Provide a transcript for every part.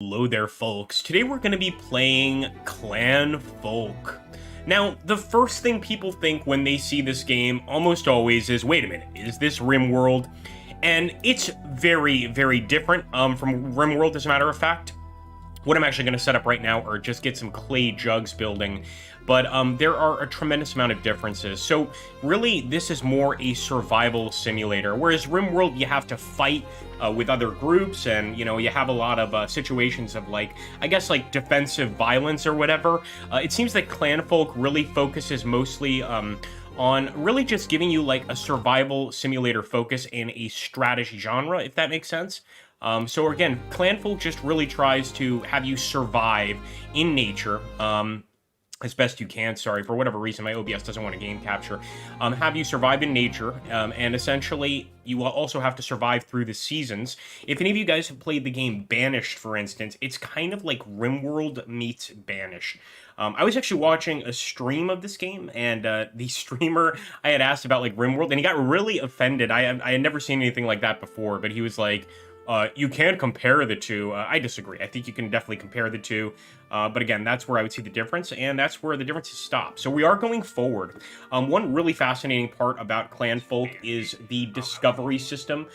Hello there, folks. Today we're going to be playing Clanfolk. Now, the first thing people think when they see this game almost always is, wait a minute, is this RimWorld? And it's very, very different from RimWorld, as a matter of fact. What I'm actually going to set up right now are just get some clay jugs building, but there are a tremendous amount of differences. So really, this is more a survival simulator, whereas RimWorld, you have to fight with other groups, and, you know, you have a lot of situations of, like, I guess, like, defensive violence or whatever. It seems that Clanfolk really focuses mostly on really just giving you, like, a survival simulator focus in a strategy genre, if that makes sense. So again, Clanfolk just really tries to have you survive in nature, as best you can. Sorry, for whatever reason, my OBS doesn't want to game capture. Have you survive in nature, and essentially, you will also have to survive through the seasons. If any of you guys have played the game Banished, for instance, it's kind of like RimWorld meets Banished. I was actually watching a stream of this game, and the streamer, I had asked about, like, RimWorld, and he got really offended. I had never seen anything like that before, but he was like, you can compare the two. I disagree. I think you can definitely compare the two. But again, that's where I would see the difference, and that's where the differences stop. So we are going forward. One really fascinating part about Clanfolk is the discovery system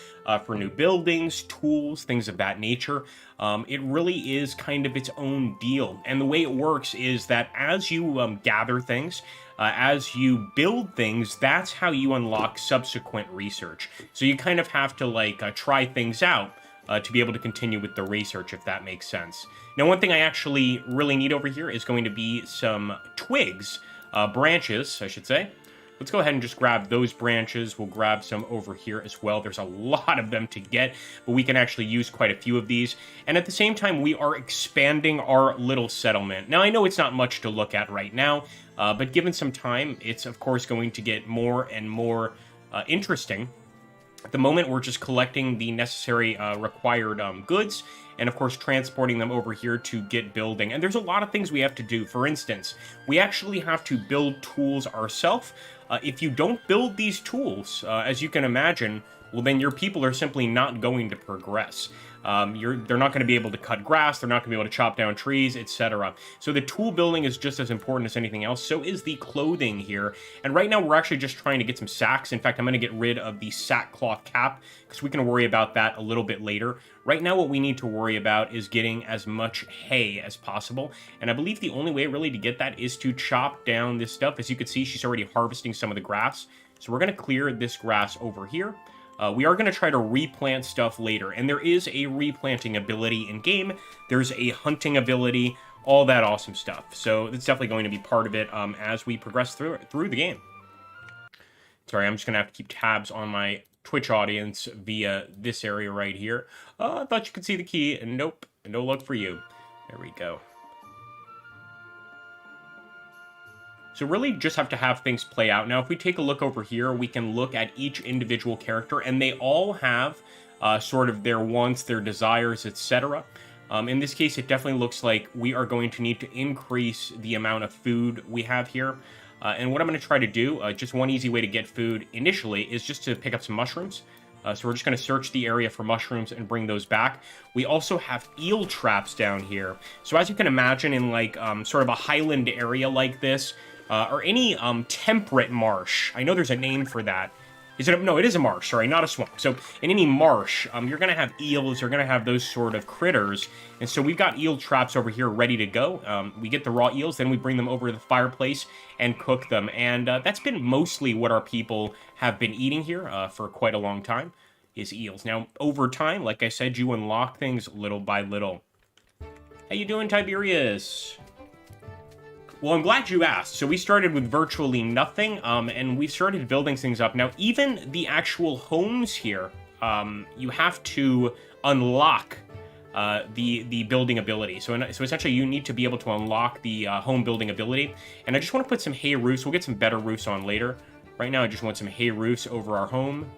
for new buildings, tools, things of that nature. It really is kind of its own deal. And the way it works is that as you gather things, as you build things, that's how you unlock subsequent research. So you kind of have to, like, try things out to be able to continue with the research, if that makes sense. Now, one thing I actually really need over here is going to be some twigs, branches, I should say. Let's go ahead and just grab those branches. We'll grab some over here as well. There's a lot of them to get, but we can actually use quite a few of these. And at the same time, we are expanding our little settlement. Now, I know it's not much to look at right now, but given some time, it's, of course, going to get more and more interesting. At the moment, we're just collecting the necessary required goods, and of course transporting them over here to get building. And there's a lot of things we have to do. For instance, we actually have to build tools ourselves. If you don't build these tools, as you can imagine, well, then your people are simply not going to progress. They're not going to be able to cut grass, they're not going to be able to chop down trees, etc. So the tool building is just as important as anything else. So is the clothing here. And right now we're actually just trying to get some sacks. In fact, I'm going to get rid of the sackcloth cap, because we can worry about that a little bit later. Right now what we need to worry about is getting as much hay as possible. And I believe the only way really to get that is to chop down this stuff. As you can see, she's already harvesting some of the grass. So we're going to clear this grass over here. We are going to try to replant stuff later, and there is a replanting ability in-game. There's a hunting ability, all that awesome stuff. So it's definitely going to be part of it as we progress through the game. Sorry, I'm just going to have to keep tabs on my Twitch audience via this area right here. I thought you could see the key, and nope, no luck for you. There we go. So really just have to have things play out. Now, if we take a look over here, we can look at each individual character, and they all have sort of their wants, their desires, etc. In this case, it definitely looks like we are going to need to increase the amount of food we have here. And what I'm going to try to do, just one easy way to get food initially, is just to pick up some mushrooms. So we're just going to search the area for mushrooms and bring those back. We also have eel traps down here. So as you can imagine, in, like, sort of a highland area like this, or any temperate marsh. I know there's a name for that. No, it is a marsh, sorry, not a swamp. So in any marsh, you're going to have eels, you're going to have those sort of critters. And so we've got eel traps over here ready to go. We get the raw eels, then we bring them over to the fireplace and cook them. And that's been mostly what our people have been eating here for quite a long time, is eels. Now, over time, like I said, you unlock things little by little. How you doing, Tiberius? Well, I'm glad you asked. So we started with virtually nothing, and we've started building things up. Now, even the actual homes here, you have to unlock the building ability. So essentially, you need to be able to unlock the home building ability. And I just want to put some hay roofs. We'll get some better roofs on later. Right now, I just want some hay roofs over our home.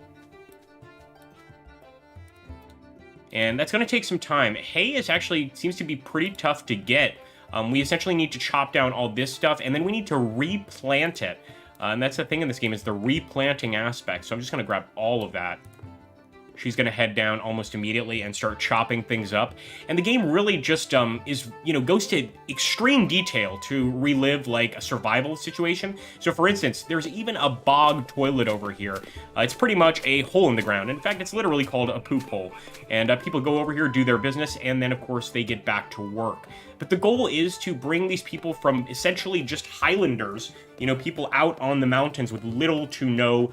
And that's going to take some time. Hay is actually seems to be pretty tough to get. We essentially need to chop down all this stuff, and then we need to replant it. And that's the thing in this game, is the replanting aspect. So I'm just going to grab all of that. she's going to head down almost immediately and start chopping things up. And the game really just is, goes to extreme detail to relive like a survival situation. So for instance, there's even a bog toilet over here. It's pretty much a hole in the ground. In fact, it's literally called a poop hole. And people go over here, do their business, and then of course they get back to work. But the goal is to bring these people from essentially just Highlanders, people out on the mountains with little to no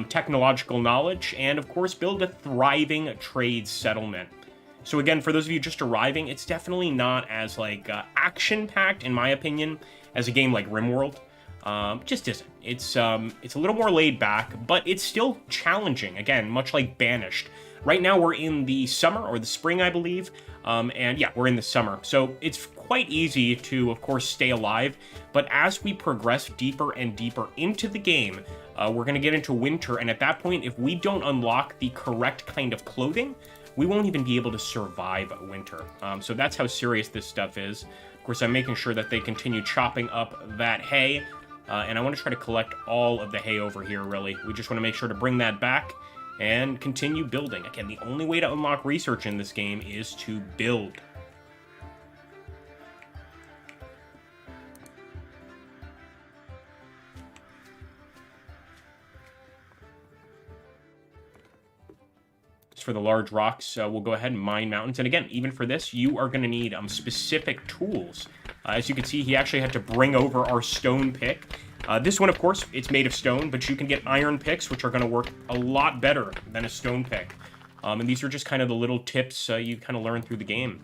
technological knowledge, and of course build a thriving trade settlement. So again, for those of you just arriving, it's definitely not as like action-packed, in my opinion, as a game like RimWorld. Just isn't. It's a little more laid back, but it's still challenging. Again, much like Banished. Right now we're in the summer, or the spring, I believe. And yeah, we're in the summer. So it's quite easy to, of course, stay alive. But as we progress deeper and deeper into the game, we're going to get into winter. And at that point, if we don't unlock the correct kind of clothing, we won't even be able to survive winter. So that's how serious this stuff is. Of course, I'm making sure that they continue chopping up that hay. And I want to try to collect all of the hay over here, really. We just want to make sure to bring that back and continue building. Again, the only way to unlock research in this game is to build. For the large rocks, we'll go ahead and mine mountains. And again, even for this, you are going to need specific tools. As you can see, he actually had to bring over our stone pick. This one, of course, it's made of stone, but you can get iron picks, which are going to work a lot better than a stone pick. And these are just kind of the little tips you kind of learn through the game.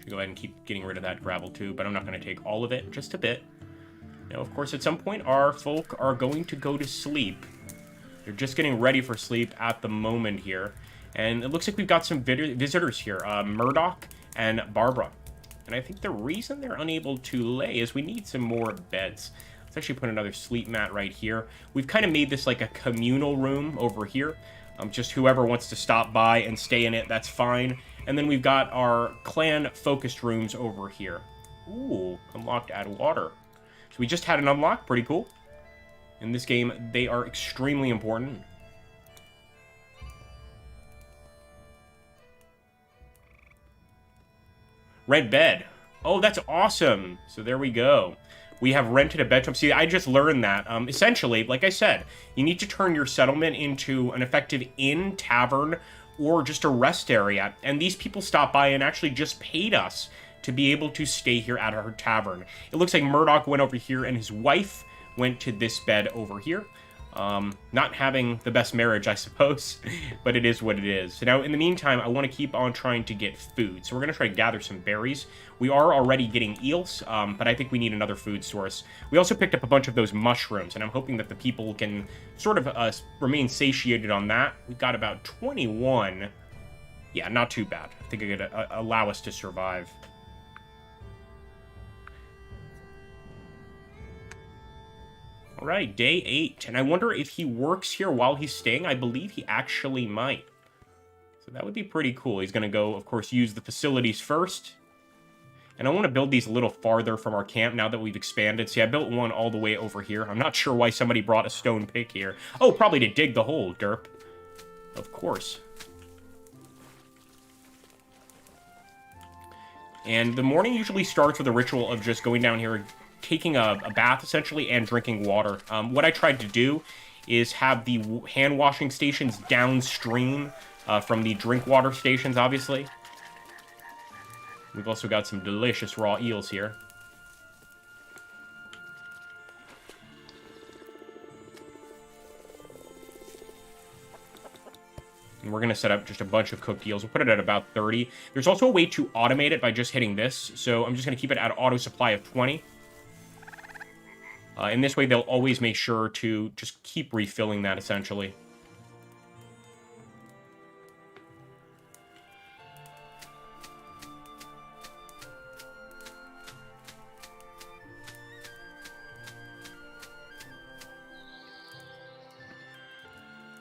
Should go ahead and keep getting rid of that gravel too, but I'm not going to take all of it, just a bit. Now, of course, at some point, our folk are going to go to sleep. They're just getting ready for sleep at the moment here. And it looks like we've got some visitors here, Murdoch and Barbara. And I think the reason they're unable to lay is we need some more beds. Let's actually put another sleep mat right here. We've kind of made this like a communal room over here. Just whoever wants to stop by and stay in it, that's fine. And then we've got our clan-focused rooms over here. Ooh, unlocked add water. So we just had an unlock, pretty cool. In this game, they are extremely important. Red bed. Oh, that's awesome. So there we go. We have rented a bedroom. See, I just learned that. Essentially, like I said, you need to turn your settlement into an effective inn, tavern, or just a rest area. And these people stopped by and actually just paid us to be able to stay here at our tavern. It looks like Murdoch went over here and his wife went to this bed over here. Not having the best marriage, I suppose, but it is what it is. So now, in the meantime, I want to keep on trying to get food. So we're going to try to gather some berries. We are already getting eels, but I think we need another food source. We also picked up a bunch of those mushrooms, and I'm hoping that the people can sort of remain satiated on that. We've got about 21. Yeah, not too bad. I think it could allow us to survive. All right, day 8, and I wonder if he works here while he's staying. I believe he actually might. So that would be pretty cool. He's going to go, of course, use the facilities first. And I want to build these a little farther from our camp now that we've expanded. See, I built one all the way over here. I'm not sure why somebody brought a stone pick here. Oh, probably to dig the hole, derp. Of course. And the morning usually starts with a ritual of just going down here, taking a bath, essentially, and drinking water. What I tried to do is have the hand washing stations downstream from the drink water stations, obviously. We've also got some delicious raw eels here. And we're going to set up just a bunch of cooked eels. We'll put it at about 30. There's also a way to automate it by just hitting this. So I'm just going to keep it at auto supply of 20. In this way, they'll always make sure to just keep refilling that, essentially.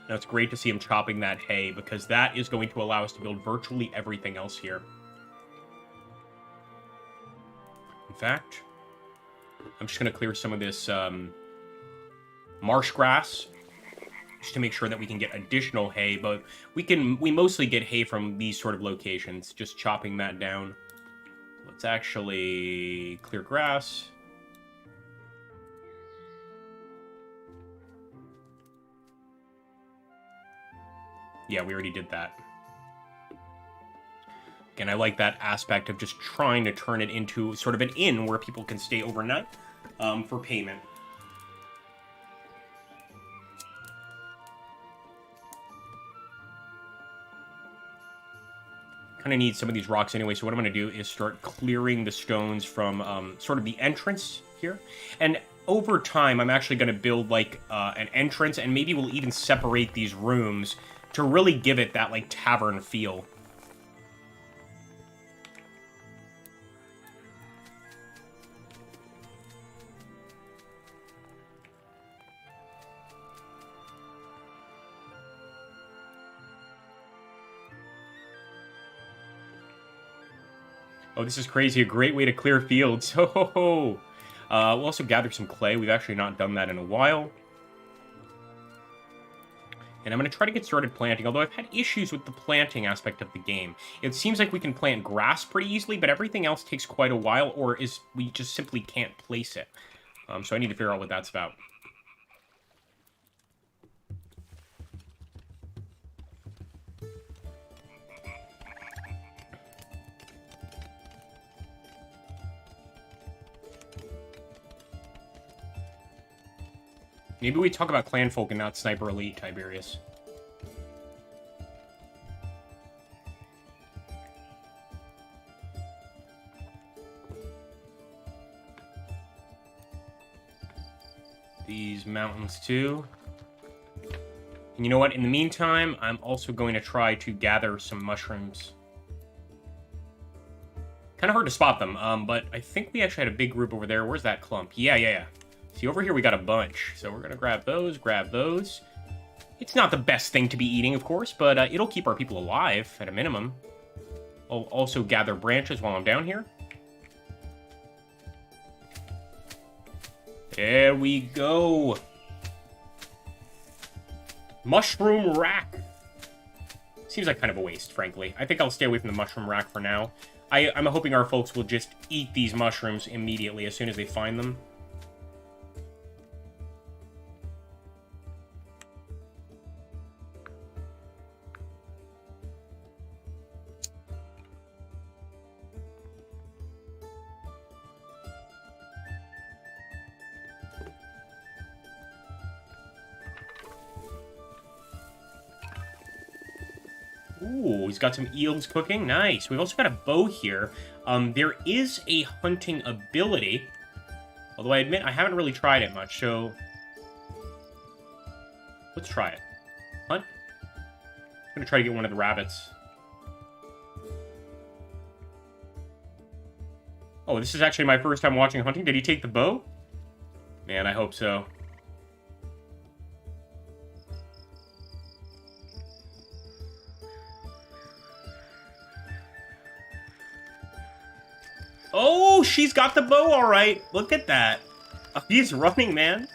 Now, it's great to see him chopping that hay, because that is going to allow us to build virtually everything else here. In fact, I'm just going to clear some of this marsh grass. just to make sure that we can get additional hay, but we mostly get hay from these sort of locations, just chopping that down. Let's actually clear grass. Yeah, we already did that. Again, I like that aspect of just trying to turn it into sort of an inn where people can stay overnight for payment. Kind of need some of these rocks anyway, so what I'm going to do is start clearing the stones from sort of the entrance here. And over time, I'm actually going to build, like, an entrance, and maybe we'll even separate these rooms to really give it that, like, tavern feel. Oh, this is crazy. A great way to clear fields. Ho, ho, ho. We'll also gather some clay. We've actually not done that in a while. And I'm going to try to get started planting, although I've had issues with the planting aspect of the game. It seems like we can plant grass pretty easily, but everything else takes quite a while, or we just simply can't place it. So I need to figure out what that's about. Maybe we talk about Clanfolk and not Sniper Elite, Tiberius. These mountains too. And you know what? In the meantime, I'm also going to try to gather some mushrooms. Kind of hard to spot them, but I think we actually had a big group over there. Where's that clump? Yeah. See, over here we got a bunch, so we're going to grab those. It's not the best thing to be eating, of course, but it'll keep our people alive, at a minimum. I'll also gather branches while I'm down here. There we go. Mushroom rack. Seems like kind of a waste, frankly. I think I'll stay away from the mushroom rack for now. I'm hoping our folks will just eat these mushrooms immediately as soon as they find them. Ooh, he's got some eels cooking. Nice. We've also got a bow here. There is a hunting ability. Although I admit I haven't really tried it much, so... let's try it. Hunt? I'm gonna try to get one of the rabbits. Oh, this is actually my first time watching hunting. Did he take the bow? Man, I hope so. Oh, she's got the bow, all right. Look at that. Oh, he's running, man.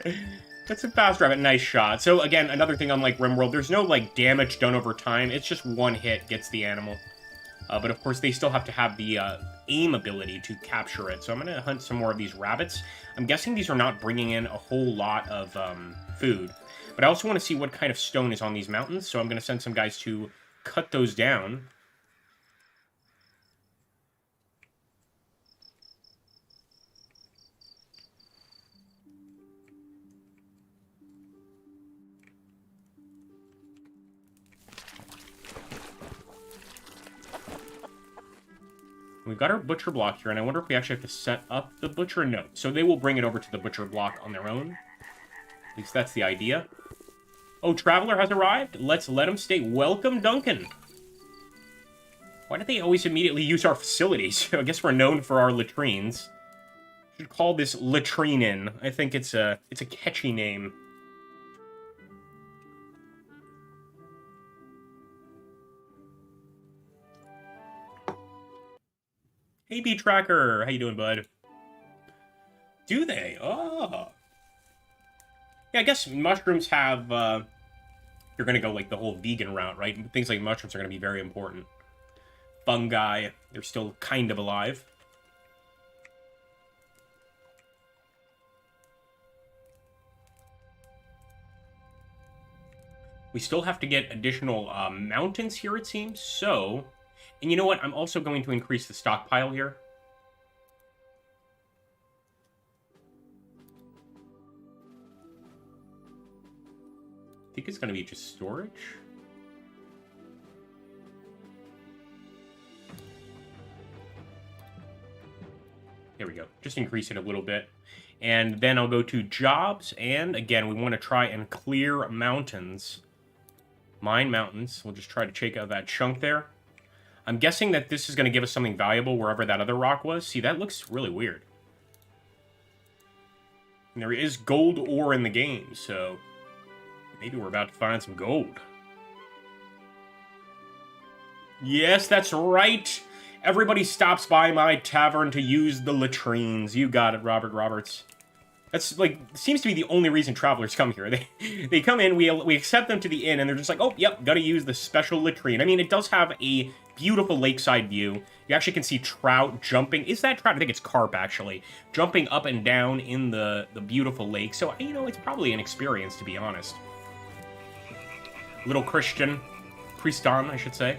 That's a fast rabbit. Nice shot. So, again, another thing unlike RimWorld, there's no, like, damage done over time. It's just one hit gets the animal. But, of course, they still have to have the aim ability to capture it. So I'm going to hunt some more of these rabbits. I'm guessing these are not bringing in a whole lot of food. But I also want to see what kind of stone is on these mountains. So I'm going to send some guys to cut those down. We've got our butcher block here, and I wonder if we actually have to set up the butcher. No. So they will bring it over to the butcher block on their own. At least that's the idea. Oh, Traveler has arrived. Let's let him stay. Welcome, Duncan. Why do they always immediately use our facilities? I guess we're known for our latrines. Should call this Latrine Inn. I think it's a catchy name. Hey, Bee Tracker. How you doing, bud? Do they? Oh. Yeah, I guess mushrooms have you're going to go, like, the whole vegan route, right? Things like mushrooms are going to be very important. Fungi, they're still kind of alive. We still have to get additional mountains here, it seems. So, and you know what? I'm also going to increase the stockpile here. I think it's going to be just storage. There we go. Just increase it a little bit. And then I'll go to jobs. And again, we want to try and clear mountains. Mine mountains. We'll just try to check out that chunk there. I'm guessing that this is going to give us something valuable wherever that other rock was. See, that looks really weird. And there is gold ore in the game, so maybe we're about to find some gold. Yes, that's right. Everybody stops by my tavern to use the latrines. You got it, Robert Roberts. That's, like, seems to be the only reason travelers come here. They come in, we accept them to the inn, and they're just like, oh, yep, gotta use the special latrine. I mean, it does have a beautiful lakeside view. You actually can see trout jumping. Is that trout? I think it's carp, actually. Jumping up and down in the beautiful lake. So, you know, it's probably an experience, to be honest. Little Christian. Prieston, I should say.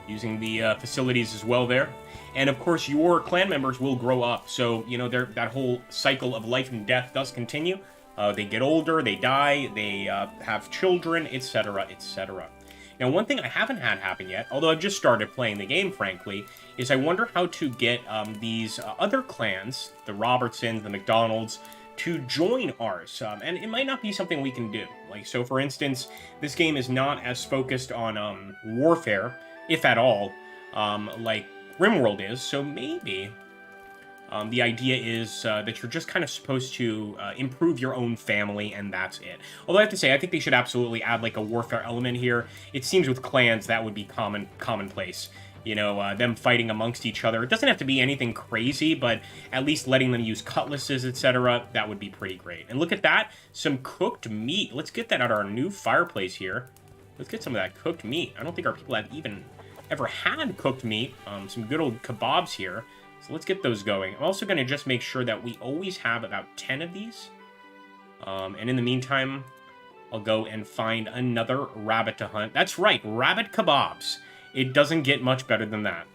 Using the facilities as well there. And, of course, your clan members will grow up. So, you know, that whole cycle of life and death does continue. They get older, they die, they have children, etc., etc. Now, one thing I haven't had happen yet, although I've just started playing the game, frankly, is I wonder how to get these other clans, the Robertsons, the McDonalds, to join ours. And it might not be something we can do. Like, so, for instance, this game is not as focused on warfare, if at all, like RimWorld is, so maybe the idea is that you're just kind of supposed to improve your own family, and that's it. Although I have to say, I think they should absolutely add, like, a warfare element here. It seems with clans that would be commonplace. You know, them fighting amongst each other. It doesn't have to be anything crazy, but at least letting them use cutlasses, etc., that would be pretty great. And look at that, some cooked meat. Let's get that at our new fireplace here. Let's get some of that cooked meat. I don't think our people have even ever had cooked meat. Some good old kebabs here. So let's get those going. I'm also going to just make sure that we always have about 10 of these. And in the meantime, I'll go and find another rabbit to hunt. That's right, rabbit kebabs. It doesn't get much better than that.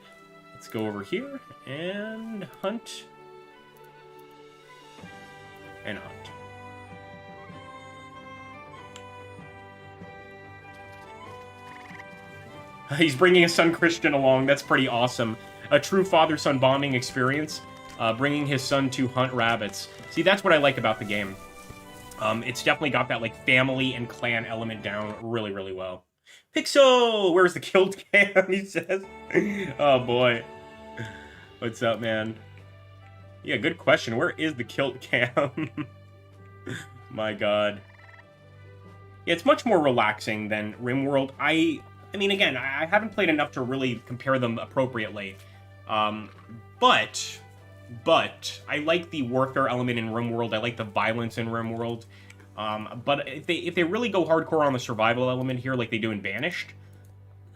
Let's go over here and hunt. And hunt. He's bringing his son Christian along. That's pretty awesome. A true father-son bonding experience. Bringing his son to hunt rabbits. See, that's what I like about the game. It's definitely got that, like, family and clan element down really, really well. Pixel! Where's the killed cam? He says. Oh, boy. What's up, man? Yeah, good question. Where is the killed cam? My God. Yeah, it's much more relaxing than RimWorld. I mean, again, I haven't played enough to really compare them appropriately. But I like the warfare element in RimWorld. I like the violence in RimWorld. But if they really go hardcore on the survival element here, like they do in Banished,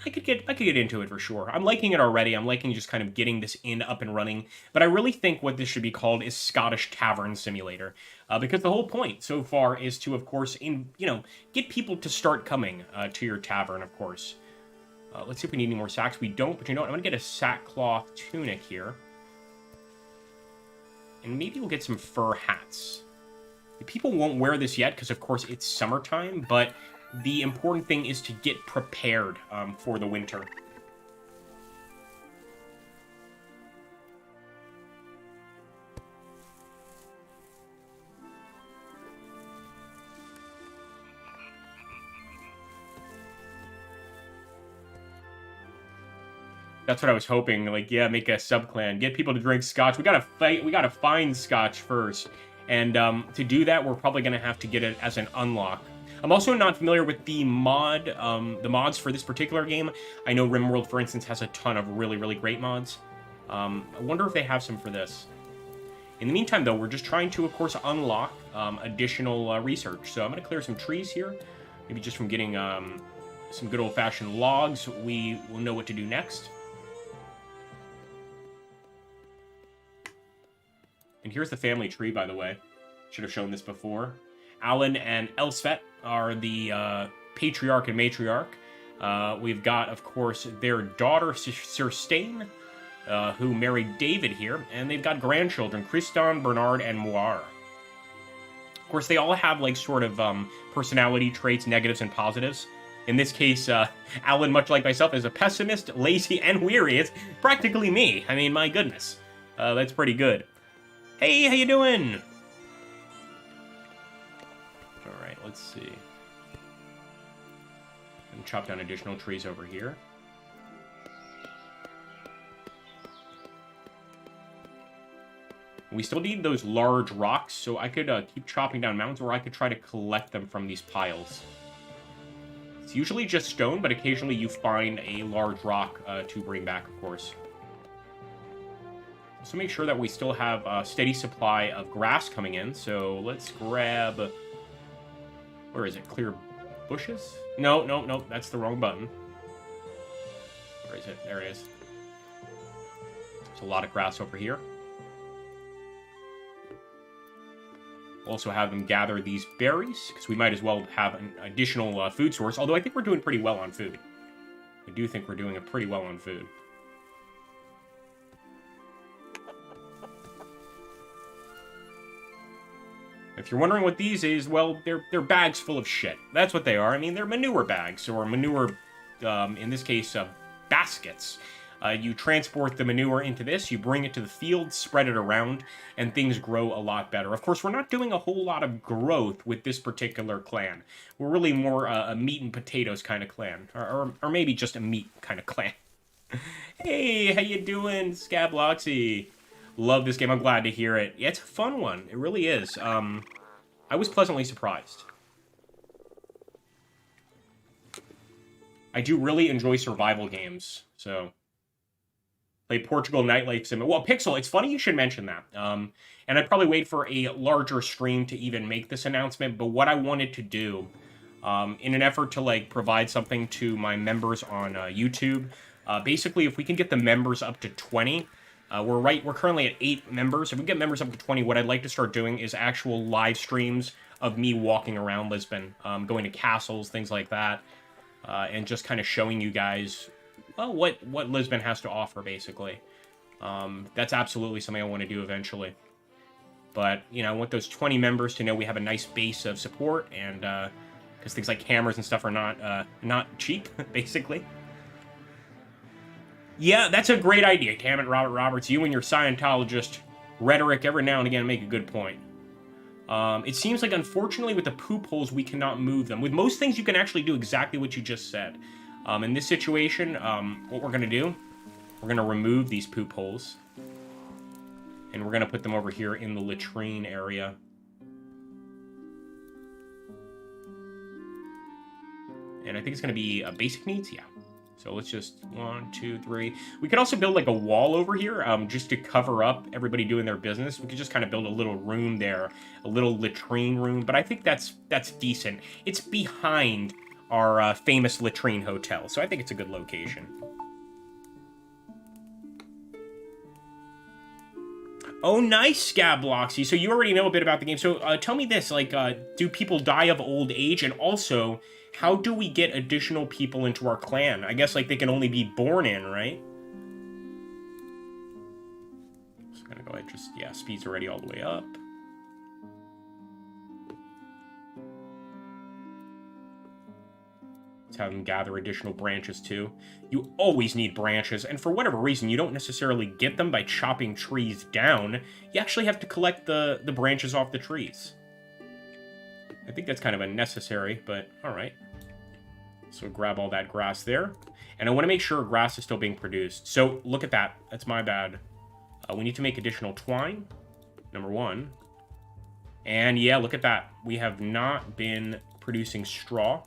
I could get into it for sure. I'm liking it already. I'm liking just kind of getting this inn up and running. But I really think what this should be called is Scottish Tavern Simulator, because the whole point so far is to, of course, get people to start coming to your tavern, of course. Let's see if we need any more sacks. We don't, but you know what? I'm going to get a sackcloth tunic here. And maybe we'll get some fur hats. The people won't wear this yet because, of course, it's summertime, but the important thing is to get prepared for the winter. That's what I was hoping. Like, yeah, make a sub-clan. Get people to drink scotch. We gotta find scotch first. And to do that, we're probably gonna have to get it as an unlock. I'm also not familiar with the mods for this particular game. I know RimWorld, for instance, has a ton of really, really great mods. I wonder if they have some for this. In the meantime, though, we're just trying to, of course, unlock additional research. So I'm gonna clear some trees here. Maybe just from getting some good old-fashioned logs, we will know what to do next. And here's the family tree, by the way. Should have shown this before. Alan and Elsvet are the patriarch and matriarch. We've got, of course, their daughter, Sirstane, who married David here. And they've got grandchildren, Christon, Bernard, and Moir. Of course, they all have, like, sort of personality traits, negatives and positives. In this case, Alan, much like myself, is a pessimist, lazy, and weary. It's practically me. I mean, my goodness. That's pretty good. Hey, how you doing? Alright, let's see. And chop down additional trees over here. We still need those large rocks, so I could keep chopping down mountains, or I could try to collect them from these piles. It's usually just stone, but occasionally you find a large rock to bring back, of course. So make sure that we still have a steady supply of grass coming in, so let's grab... Where is it? Clear bushes? No, no, no, that's the wrong button. Where is it? There it is. There's a lot of grass over here. Also have them gather these berries, because we might as well have an additional food source, although I think we're doing pretty well on food. I do think we're doing pretty well on food. If you're wondering what these is, well, they're bags full of shit. That's what they are. I mean, they're manure bags, or manure, in this case, baskets. You transport the manure into this, you bring it to the field, spread it around, and things grow a lot better. Of course, we're not doing a whole lot of growth with this particular clan. We're really more a meat and potatoes kind of clan, or maybe just a meat kind of clan. Hey, how you doing, Scabloxy? Love this game. I'm glad to hear it. Yeah, it's a fun one. It really is. I was pleasantly surprised. I do really enjoy survival games, so... Play Portugal Nightlife Sim. Well, Pixel, it's funny you should mention that. And I'd probably wait for a larger stream to even make this announcement, but what I wanted to do, in an effort to, like, provide something to my members on YouTube, basically, if we can get the members up to 20... We're currently at 8 members. If we get members up to 20, what I'd like to start doing is actual live streams of me walking around Lisbon, going to castles, things like that, and just kind of showing you guys, well, what Lisbon has to offer, basically. That's absolutely something I want to do eventually. But, you know, I want those 20 members to know we have a nice base of support, and, because things like cameras and stuff are not cheap, basically. Yeah, that's a great idea, damn it, Robert Roberts. You and your Scientologist rhetoric every now and again make a good point. It seems like, unfortunately, with the poop holes, we cannot move them. With most things, you can actually do exactly what you just said. In this situation, what we're going to do, we're going to remove these poop holes. And we're going to put them over here in the latrine area. And I think it's going to be basic needs, yeah. So let's just, 1, 2, 3. We could also build like a wall over here, just to cover up everybody doing their business. We could just kind of build a little room there, a little latrine room. But I think that's decent. It's behind our famous latrine hotel, so I think it's a good location. Oh, nice, Scabloxy. So you already know a bit about the game. So tell me this, like, do people die of old age? And also, how do we get additional people into our clan? I guess, like, they can only be born in, right? Just gonna go ahead, just, yeah, speed's already all the way up. Let's have them gather additional branches, too. You always need branches, and for whatever reason, you don't necessarily get them by chopping trees down. You actually have to collect the branches off the trees. I think that's kind of unnecessary, but alright. So grab all that grass there. And I want to make sure grass is still being produced. So look at that. That's my bad. We need to make additional twine. Number 1. And yeah, look at that. We have not been producing straw.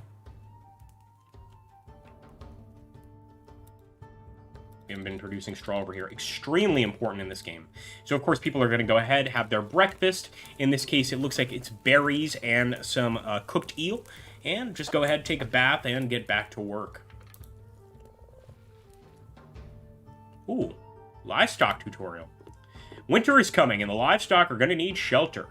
We haven't been producing straw over here. Extremely important in this game. So, of course, people are going to go ahead, have their breakfast. In this case, it looks like it's berries and some cooked eel. and just go ahead, take a bath, and get back to work. Ooh, livestock tutorial. Winter is coming, and the livestock are going to need shelter.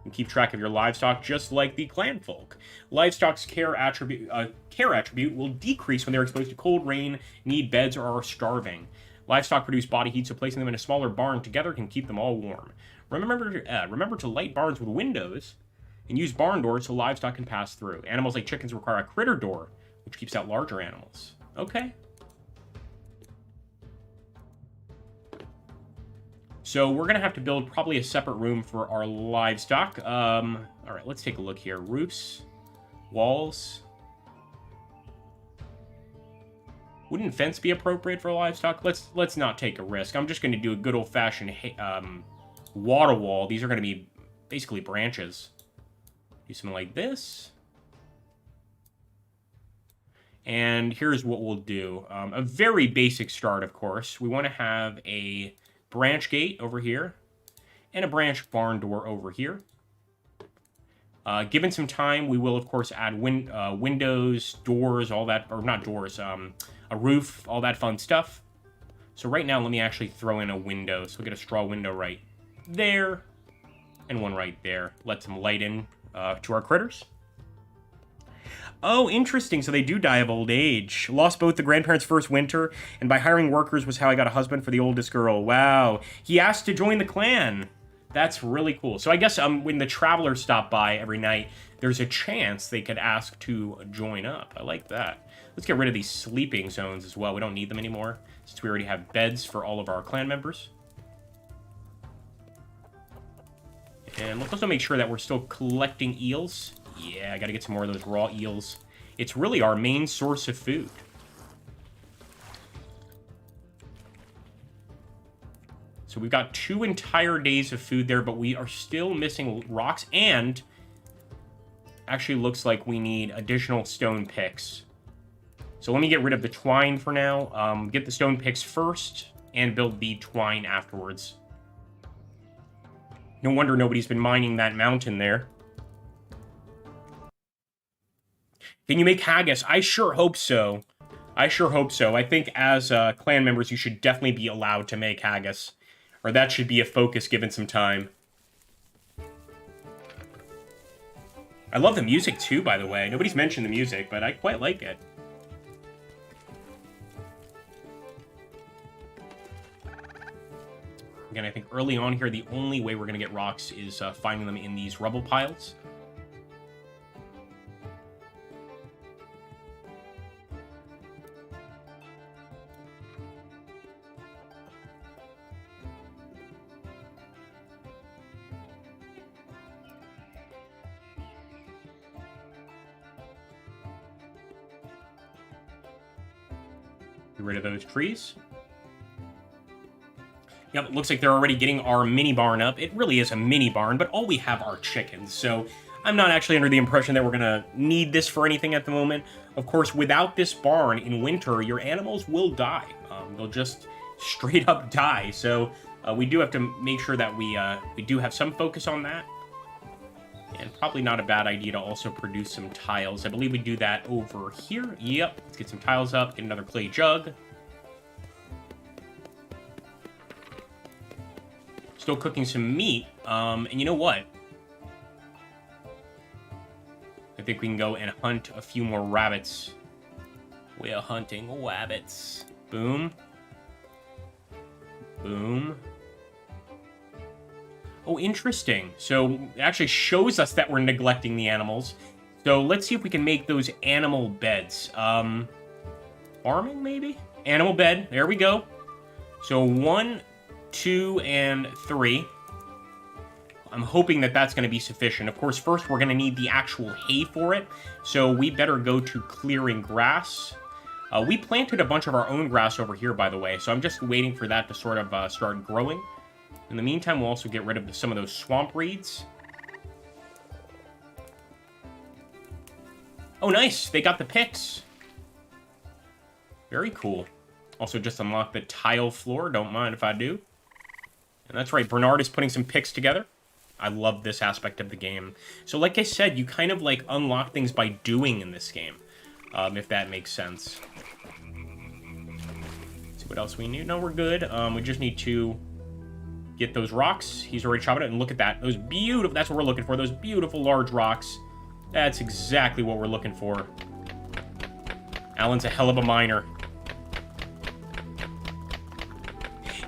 And keep track of your livestock just like the Clanfolk. Livestock's care attribute will decrease when they're exposed to cold, rain, need beds, or are starving. Livestock produce body heat, so placing them in a smaller barn together can keep them all warm. Remember to light barns with windows and use barn doors so livestock can pass through. Animals like chickens require a critter door, which keeps out larger animals. Okay. So we're going to have to build probably a separate room for our livestock. All right, let's take a look here. Roofs, walls. Wouldn't fence be appropriate for livestock? Let's not take a risk. I'm just going to do a good old-fashioned water wall. These are going to be basically branches. Do something like this. And here's what we'll do. A very basic start, of course. We want to have a branch gate over here, and a branch barn door over here. Given some time, we will, of course, add windows, doors, all that, or not doors, a roof, all that fun stuff. So right now, let me actually throw in a window. So we'll get a straw window right there, and one right there. Let some light in to our critters. Oh, interesting. So they do die of old age. Lost both the grandparents' first winter, and by hiring workers was how I got a husband for the oldest girl. Wow. He asked to join the clan. That's really cool. So I guess when the travelers stop by every night, there's a chance they could ask to join up. I like that. Let's get rid of these sleeping zones as well. We don't need them anymore, since we already have beds for all of our clan members. And let's also make sure that we're still collecting eels. Yeah, I gotta get some more of those raw eels. It's really our main source of food. So we've got 2 entire days of food there, but we are still missing rocks, and actually looks like we need additional stone picks. So let me get rid of the twine for now. Get the stone picks first, and build the twine afterwards. No wonder nobody's been mining that mountain there. Can you make haggis? I sure hope so. I sure hope so. I think as clan members, you should definitely be allowed to make haggis. Or that should be a focus given some time. I love the music too, by the way. Nobody's mentioned the music, but I quite like it. Again, I think early on here, the only way we're going to get rocks is finding them in these rubble piles. Get rid of those trees. Yep, it looks like they're already getting our mini barn up. It really is a mini barn, but all we have are chickens, so I'm not actually under the impression that we're going to need this for anything at the moment. Of course, without this barn in winter, your animals will die. They'll just straight up die, so we do have to make sure that we do have some focus on that. And probably not a bad idea to also produce some tiles. I believe we do that over here. Yep, let's get some tiles up, get another clay jug. Still cooking some meat, and you know what? I think we can go and hunt a few more rabbits. We are hunting rabbits. Boom. Boom. Oh, interesting. So it actually shows us that we're neglecting the animals. So let's see if we can make those animal beds. Farming, maybe? Animal bed. There we go. So 1, 2, and 3. I'm hoping that that's going to be sufficient. Of course, first we're going to need the actual hay for it. So we better go to clearing grass. We planted a bunch of our own grass over here, by the way. So I'm just waiting for that to sort of start growing. In the meantime, we'll also get rid of some of those swamp reeds. Oh, nice. They got the picks. Very cool. Also, just unlock the tile floor. Don't mind if I do. And that's right. Bernard is putting some picks together. I love this aspect of the game. So like I said, you kind of like unlock things by doing in this game, if that makes sense. Let's see what else we need. No, we're good. We just need to get those rocks. He's already chopping it, and look at that. Those beautiful, that's what we're looking for. Those beautiful large rocks. That's exactly what we're looking for. Alan's a hell of a miner.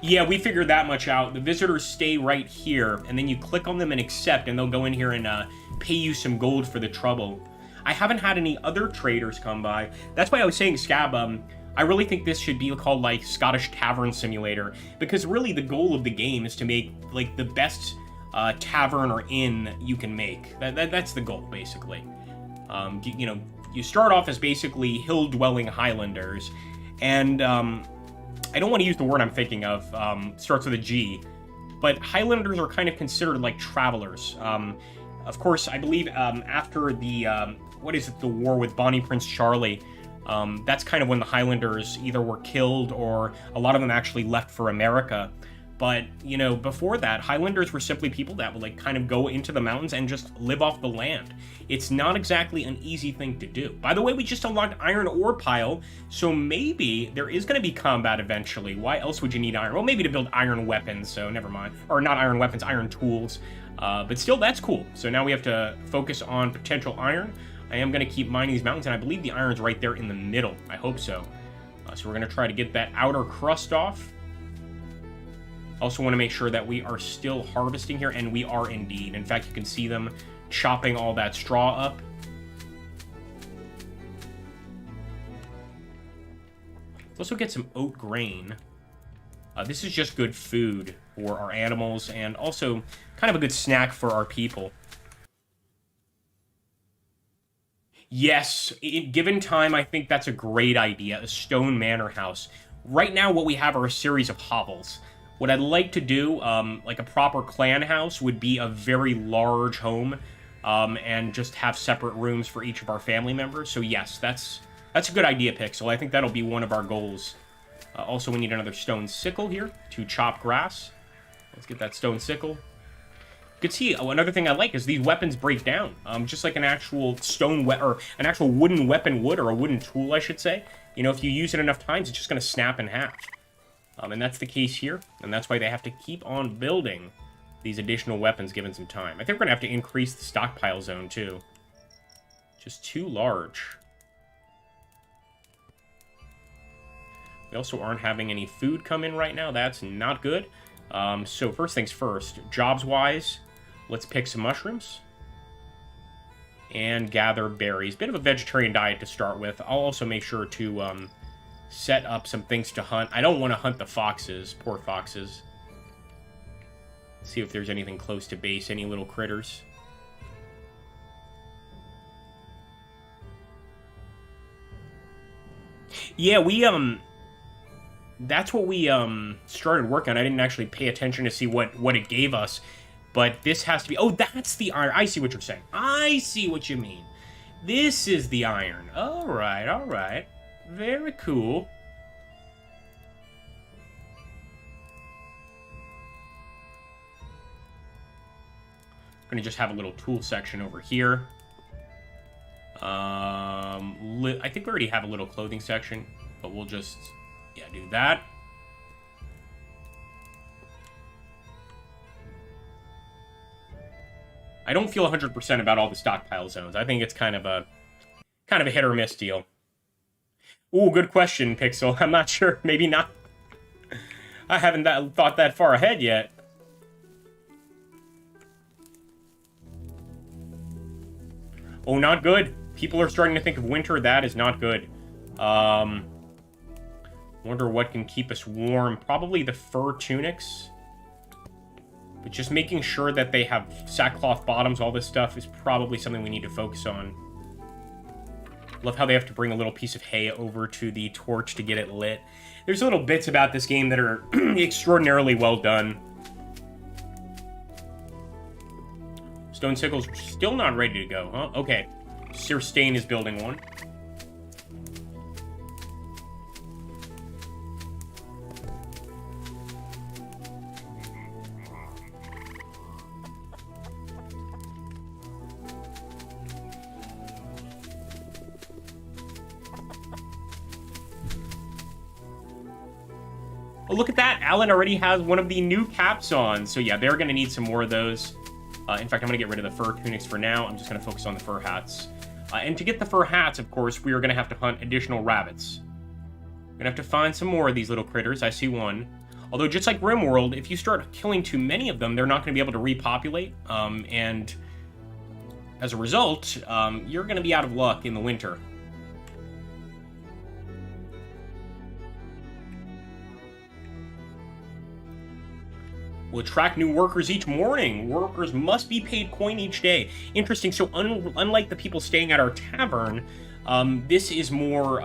Yeah, we figured that much out. The visitors stay right here, and then you click on them and accept, and they'll go in here and pay you some gold for the trouble. I haven't had any other traders come by. That's why I was saying, Scab, I really think this should be called, like, Scottish Tavern Simulator, because really the goal of the game is to make, like, the best tavern or inn you can make. That's the goal, basically. You know, you start off as basically hill-dwelling Highlanders, and I don't want to use the word I'm thinking of, starts with a G, but Highlanders are kind of considered like travelers. Of course, I believe after the, the war with Bonnie Prince Charlie, that's kind of when the Highlanders either were killed or a lot of them actually left for America. But, you know, before that, Highlanders were simply people that would, like, kind of go into the mountains and just live off the land. It's not exactly an easy thing to do. By the way, we just unlocked Iron Ore Pile, so maybe there is going to be combat eventually. Why else would you need iron? Well, maybe to build iron weapons, so never mind. Or not iron weapons, iron tools. But still, that's cool. So now we have to focus on potential iron. I am going to keep mining these mountains, and I believe the iron's right there in the middle. I hope so. So we're going to try to get that outer crust off. Also want to make sure that we are still harvesting here, and we are indeed. In fact, you can see them chopping all that straw up. Let's also get some oat grain. This is just good food for our animals, and also kind of a good snack for our people. Yes, given time, I think that's a great idea, a stone manor house. Right now, what we have are a series of hovels. What I'd like to do, like a proper clan house, would be a very large home, and just have separate rooms for each of our family members. So yes, that's a good idea, Pixel. I think that'll be one of our goals. Also, we need another stone sickle here to chop grass. Let's get that stone sickle. You can see, another thing I like is these weapons break down, just like an actual or an actual wooden weapon would, or a wooden tool, I should say. You know, if you use it enough times, it's just going to snap in half. And that's the case here, and that's why they have to keep on building these additional weapons given some time. I think we're going to have to increase the stockpile zone, too. Just too large. We also aren't having any food come in right now. That's not good. So first things first, jobs-wise, let's pick some mushrooms and gather berries. Bit of a vegetarian diet to start with. I'll also make sure to set up some things to hunt. I don't want to hunt the foxes. Poor foxes. See if there's anything close to base. Any little critters. Yeah, we, that's what we, started working on. I didn't actually pay attention to see what it gave us. But this has to be... Oh, that's the iron. I see what you're saying. I see what you mean. This is the iron. All right, all right. Very cool. I'm going to just have a little tool section over here. I think we already have a little clothing section, but we'll just, yeah, do that. I don't feel 100% about all the stockpile zones. I think it's kind of a hit or miss deal. Ooh, good question, Pixel. I'm not sure. Maybe not. I haven't thought that far ahead yet. Oh, not good. People are starting to think of winter. That is not good. Wonder what can keep us warm. Probably the fur tunics. But just making sure that they have sackcloth bottoms, all this stuff, is probably something we need to focus on. Love how they have to bring a little piece of hay over to the torch to get it lit. There's little bits about this game that are extraordinarily well done. Stone sickle's still not ready to go, huh? Okay. Sir Stain is building one. Oh, look at that. Alan already has one of the new caps on. So yeah, they're going to need some more of those. In fact, I'm going to get rid of the fur tunics for now. I'm just going to focus on the fur hats. And to get the fur hats, of course, we are going to have to hunt additional rabbits. We're going to have to find some more of these little critters. I see one. Although, just like RimWorld, if you start killing too many of them, they're not going to be able to repopulate. And as a result, you're going to be out of luck in the winter. Will attract new workers each morning. Workers must be paid coin each day. Interesting. So unlike the people staying at our tavern, this is more,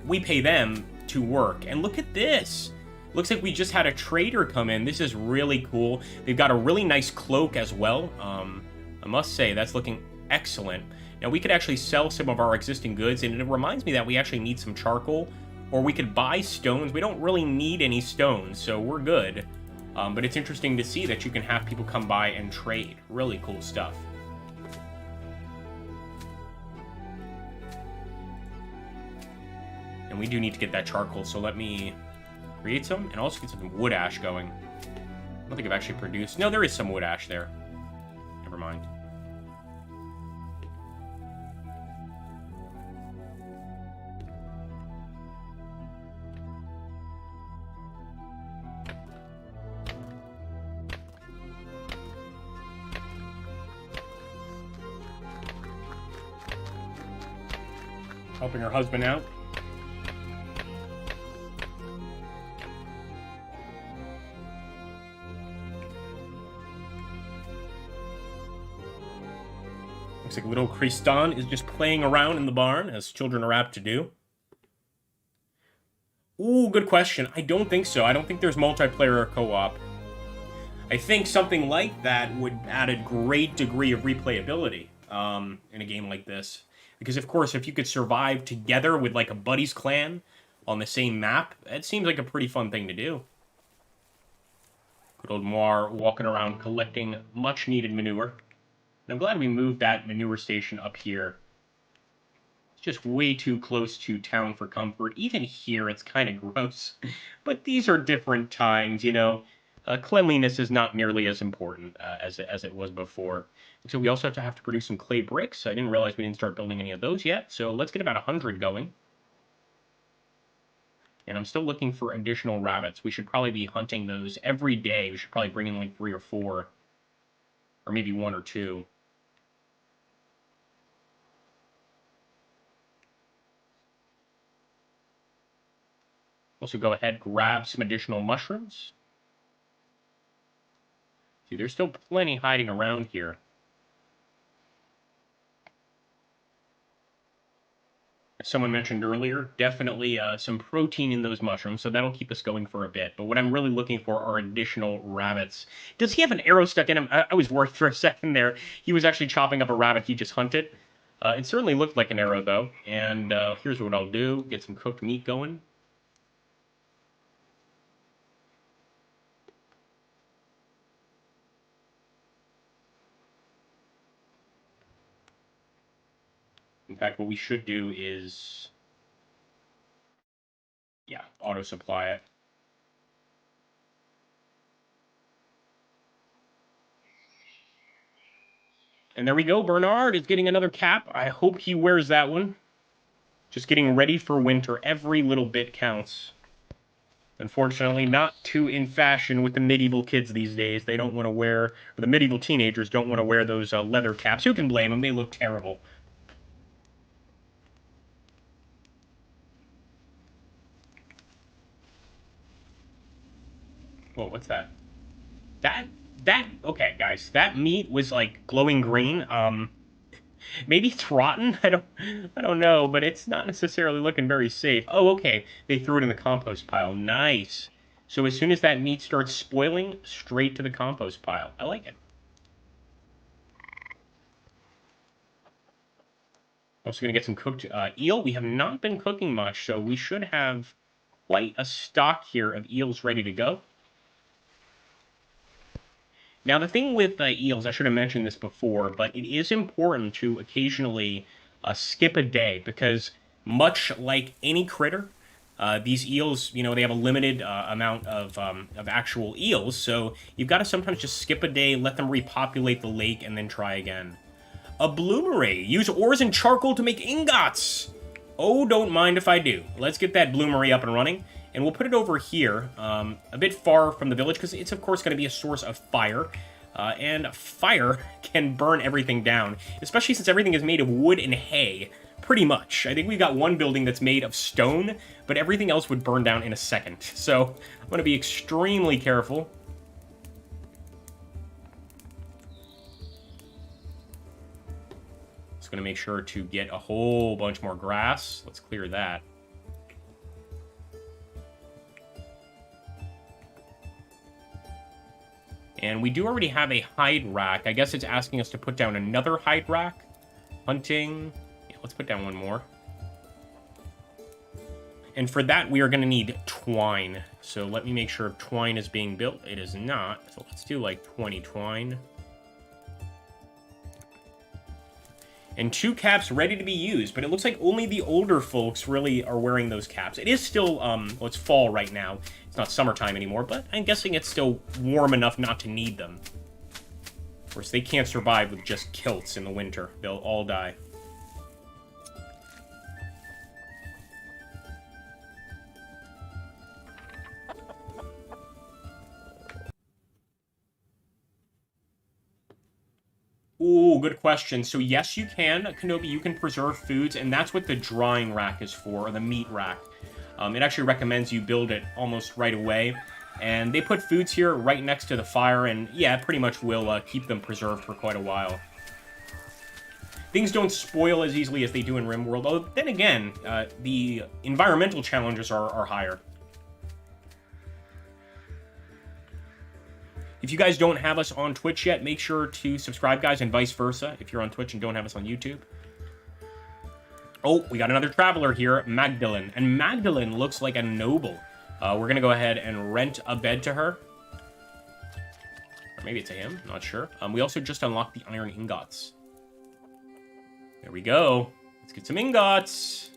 we pay them to work. And look at this. Looks like we just had a trader come in. This is really cool. They've got a really nice cloak as well. I must say, that's looking excellent. Now, we could actually sell some of our existing goods, and it reminds me that we actually need some charcoal, or we could buy stones. We don't really need any stones, so we're good. But it's interesting to see that you can have people come by and trade. Really cool stuff. And we do need to get that charcoal, so let me create some, and also get some wood ash going. I don't think I've actually produced... No, there is some wood ash there. Never mind. Helping her husband out. Looks like little Kristan is just playing around in the barn, as children are apt to do. Ooh, good question. I don't think so. I don't think there's multiplayer or co-op. I think something like that would add a great degree of replayability in a game like this. Because, of course, if you could survive together with, like, a buddy's clan on the same map, it seems like a pretty fun thing to do. Good old Moir walking around collecting much-needed manure. And I'm glad we moved that manure station up here. It's just way too close to town for comfort. Even here, it's kind of gross. But these are different times, you know. Cleanliness is not nearly as important as it was before. So we also have to produce some clay bricks. I didn't realize we didn't start building any of those yet. So let's get about 100 going. And I'm still looking for additional rabbits. We should probably be hunting those every day. We should probably bring in like 3 or 4. Or maybe 1 or 2. Also go ahead, grab some additional mushrooms. See, there's still plenty hiding around here. As someone mentioned earlier, definitely some protein in those mushrooms, so that'll keep us going for a bit. But what I'm really looking for are additional rabbits. Does he have an arrow stuck in him? I was worried for a second there. He was actually chopping up a rabbit he just hunted. It certainly looked like an arrow, though. And here's what I'll do. Get some cooked meat going. In fact, what we should do is... yeah, auto-supply it. And there we go. Bernard is getting another cap. I hope he wears that one. Just getting ready for winter. Every little bit counts. Unfortunately, not too in fashion with the medieval kids these days. They don't want to wear, or the medieval teenagers don't want to wear those leather caps. Who can blame them? They look terrible. Whoa, what's that? Okay, guys, that meat was like glowing green. Maybe it's rotten. I don't know, but it's not necessarily looking very safe. Oh, okay. They threw it in the compost pile. Nice. So as soon as that meat starts spoiling, straight to the compost pile. I like it. Also going to get some cooked eel. We have not been cooking much, so we should have quite a stock here of eels ready to go. Now, the thing with eels, I should have mentioned this before, but it is important to occasionally skip a day, because much like any critter, These eels, you know, they have a limited amount of actual eels, so you've got to sometimes just skip a day, let them repopulate the lake, and then try again. A bloomery. Use ores and charcoal to make ingots. Oh, don't mind if I do. Let's get that bloomery up and running, and we'll put it over here, a bit far from the village, because it's, of course, going to be a source of fire. And fire can burn everything down, especially since everything is made of wood and hay, pretty much. I think we've got one building that's made of stone, but everything else would burn down in a second. So I'm going to be extremely careful. Just going to make sure to get a whole bunch more grass. Let's clear that. And we do already have a hide rack. I guess it's asking us to put down another hide rack. Hunting. Yeah, let's put down one more. And for that, we are going to need twine. So let me make sure if twine is being built. It is not. So let's do like 20 twine. And 2 caps ready to be used. But it looks like only the older folks really are wearing those caps. It is still, well, it's fall right now. It's not summertime anymore, but I'm guessing it's still warm enough not to need them. Of course, they can't survive with just kilts in the winter. They'll all die. Ooh, good question. So yes, you can, KenDoggie, you can preserve foods, and that's what the drying rack is for, or the meat rack. It actually recommends you build it almost right away. And they put foods here right next to the fire, and yeah, it pretty much will keep them preserved for quite a while. Things don't spoil as easily as they do in RimWorld, although then again, the environmental challenges are higher. If you guys don't have us on Twitch yet, make sure to subscribe, guys, and vice versa, if you're on Twitch and don't have us on YouTube. Oh, we got another traveler here, Magdalene. And Magdalene looks like a noble. We're going to go ahead and rent a bed to her. Or maybe it's a him, not sure. We also just unlocked the iron ingots. There we go. Let's get some ingots.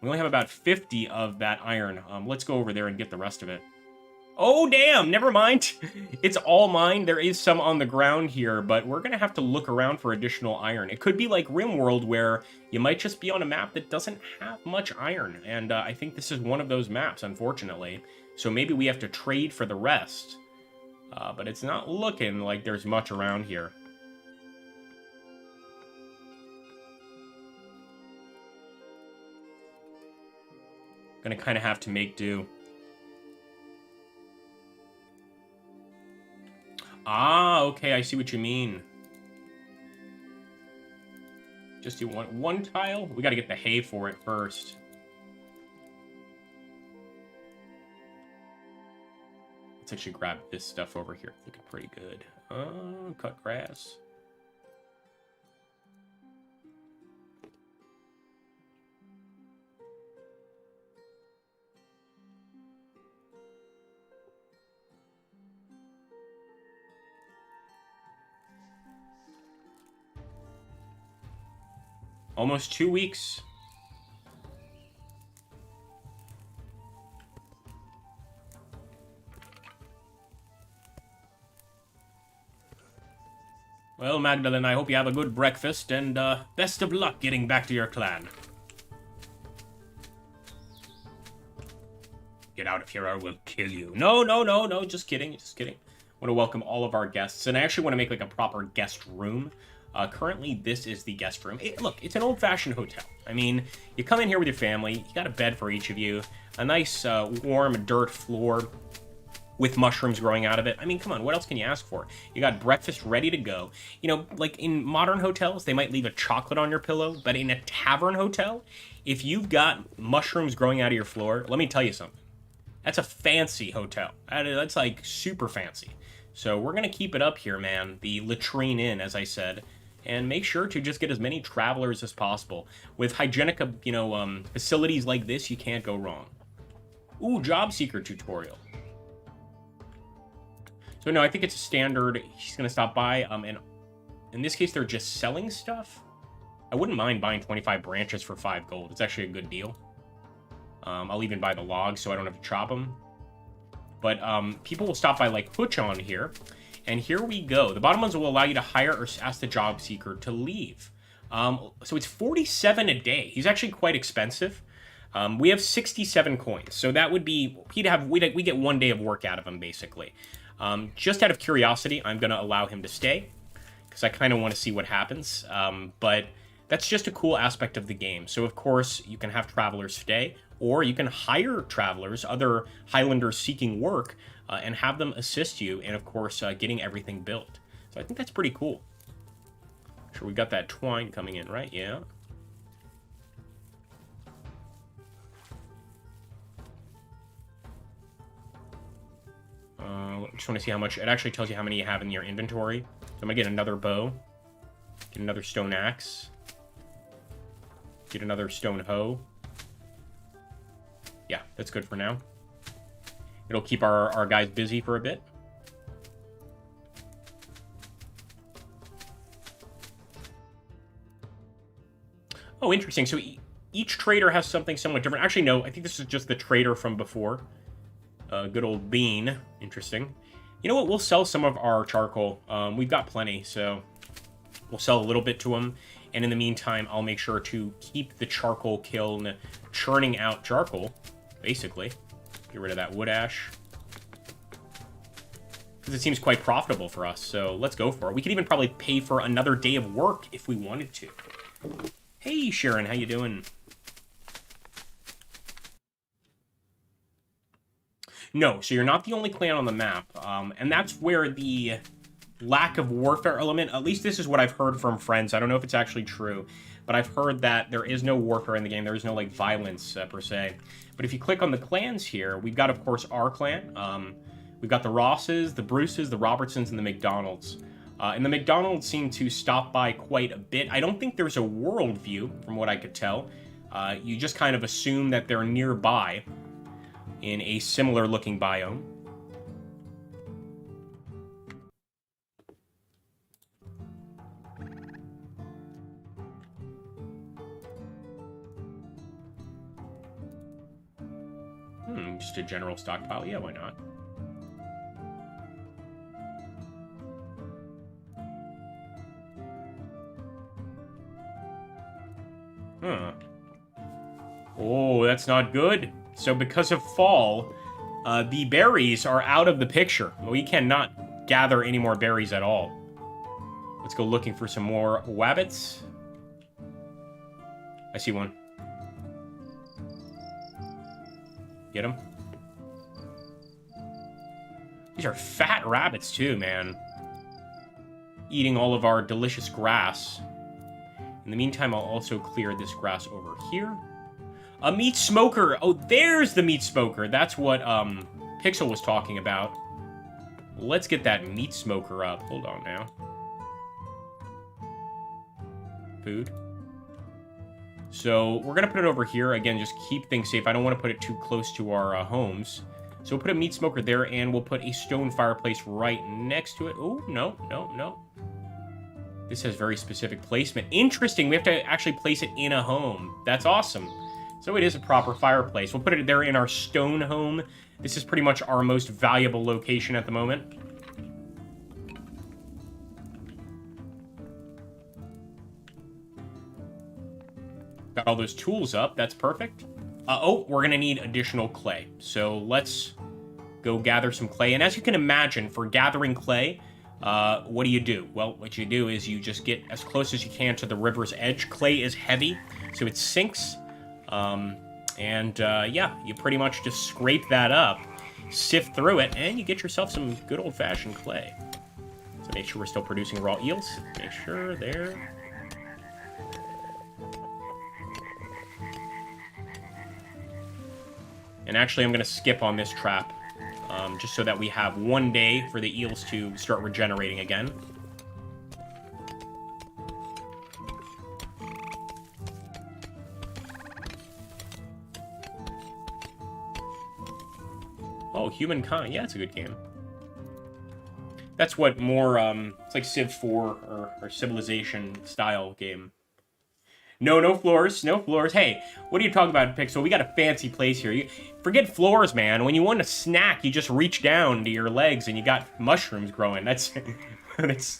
We only have about 50 of that iron. Let's go over there and get the rest of it. Oh, damn! Never mind. It's all mine. There is some on the ground here, but we're going to have to look around for additional iron. It could be like RimWorld, where you might just be on a map that doesn't have much iron. And I think this is one of those maps, unfortunately. So maybe we have to trade for the rest. But it's not looking like there's much around here. Gonna kind of have to make do. Ah, okay, I see what you mean. Just do one tile? We gotta get the hay for it first. Let's actually grab this stuff over here. It's looking pretty good. Cut grass. Almost 2 weeks. Well, Magdalene, I hope you have a good breakfast, and best of luck getting back to your clan. Get out of here or we'll kill you. No, no, no, no, just kidding, just kidding. I want to welcome all of our guests, and I actually want to make like a proper guest room. Currently, this is the guest room. Look, it's an old-fashioned hotel. I mean, you come in here with your family, you got a bed for each of you, a nice warm dirt floor with mushrooms growing out of it. I mean, come on, what else can you ask for? You got breakfast ready to go. You know, like in modern hotels, they might leave a chocolate on your pillow, but in a tavern hotel, if you've got mushrooms growing out of your floor, let me tell you something. That's a fancy hotel. That's like super fancy. So we're going to keep it up here, man. The Latrine Inn, as I said. And make sure to just get as many travelers as possible. With hygienic, facilities like this, you can't go wrong. Ooh, job seeker tutorial. So no, I think it's a standard. He's going to stop by. And in this case, they're just selling stuff. I wouldn't mind buying 25 branches for 5 gold. It's actually a good deal. I'll even buy the logs so I don't have to chop them. But people will stop by like Hutch on here. And here we go. The bottom ones will allow you to hire or ask the job seeker to leave. So it's 47 a day. He's actually quite expensive. We have 67 coins. So that would be, we get 1 day of work out of him, basically. Just out of curiosity, I'm going to allow him to stay. Because I kind of want to see what happens. But that's just a cool aspect of the game. So, of course, you can have travelers stay. Or you can hire travelers, other Highlanders seeking work, and have them assist you in, of course, getting everything built. So I think that's pretty cool. Sure, we got that twine coming in, right? Yeah. Just want to see how much... It actually tells you how many you have in your inventory. So I'm going to get another bow. Get another stone axe. Get another stone hoe. Yeah, that's good for now. It'll keep our guys busy for a bit. Oh, interesting. So each trader has something somewhat different. Actually, no, I think this is just the trader from before. Good old Bean. Interesting. You know what? We'll sell some of our charcoal. We've got plenty, so we'll sell a little bit to them. And in the meantime, I'll make sure to keep the charcoal kiln churning out charcoal, basically. Get rid of that wood ash. Because it seems quite profitable for us, so let's go for it. We could even probably pay for another day of work if we wanted to. Hey, Sharon, how you doing? No, so you're not the only clan on the map, and that's where the lack of warfare element, at least this is what I've heard from friends. I don't know if it's actually true, but I've heard that there is no warfare in the game. There is no, like, violence, per se. But if you click on the clans here, we've got, of course, our clan. We've got the Rosses, the Bruces, the Robertsons, and the McDonalds. And the McDonalds seem to stop by quite a bit. I don't think there's a world view, from what I could tell. You just kind of assume that they're nearby in a similar-looking biome. Just a general stockpile. Yeah, why not? Huh. Oh, that's not good. So because of fall, the berries are out of the picture. We cannot gather any more berries at all. Let's go looking for some more wabbits. I see one. Get him. These are fat rabbits too, man. Eating all of our delicious grass. In the meantime, I'll also clear this grass over here. A meat smoker! Oh, there's the meat smoker! That's what, Pixel was talking about. Let's get that meat smoker up. Hold on now. Food. So, we're gonna put it over here. Again, just keep things safe. I don't want to put it too close to our homes. So, we'll put a meat smoker there, and we'll put a stone fireplace right next to it. Oh, no, no, no. This has very specific placement. Interesting, we have to actually place it in a home. That's awesome. So it is a proper fireplace. We'll put it there in our stone home. This is pretty much our most valuable location at the moment. Got all those tools up. That's perfect. Oh, we're going to need additional clay. So let's go gather some clay. And as you can imagine, for gathering clay, what do? Well, what you do is you just get as close as you can to the river's edge. Clay is heavy, so it sinks. Yeah, you pretty much just scrape that up, sift through it, and you get yourself some good old-fashioned clay. So make sure we're still producing raw eels. Make sure there. And actually, I'm going to skip on this trap, just so that we have 1 day for the eels to start regenerating again. Oh, Humankind. Yeah, it's a good game. That's what more, it's like Civ 4 or Civilization style game. No floors. No floors. Hey, what are you talking about, Pixel? We got a fancy place here. Forget floors, man. When you want a snack, you just reach down to your legs and you got mushrooms growing. That's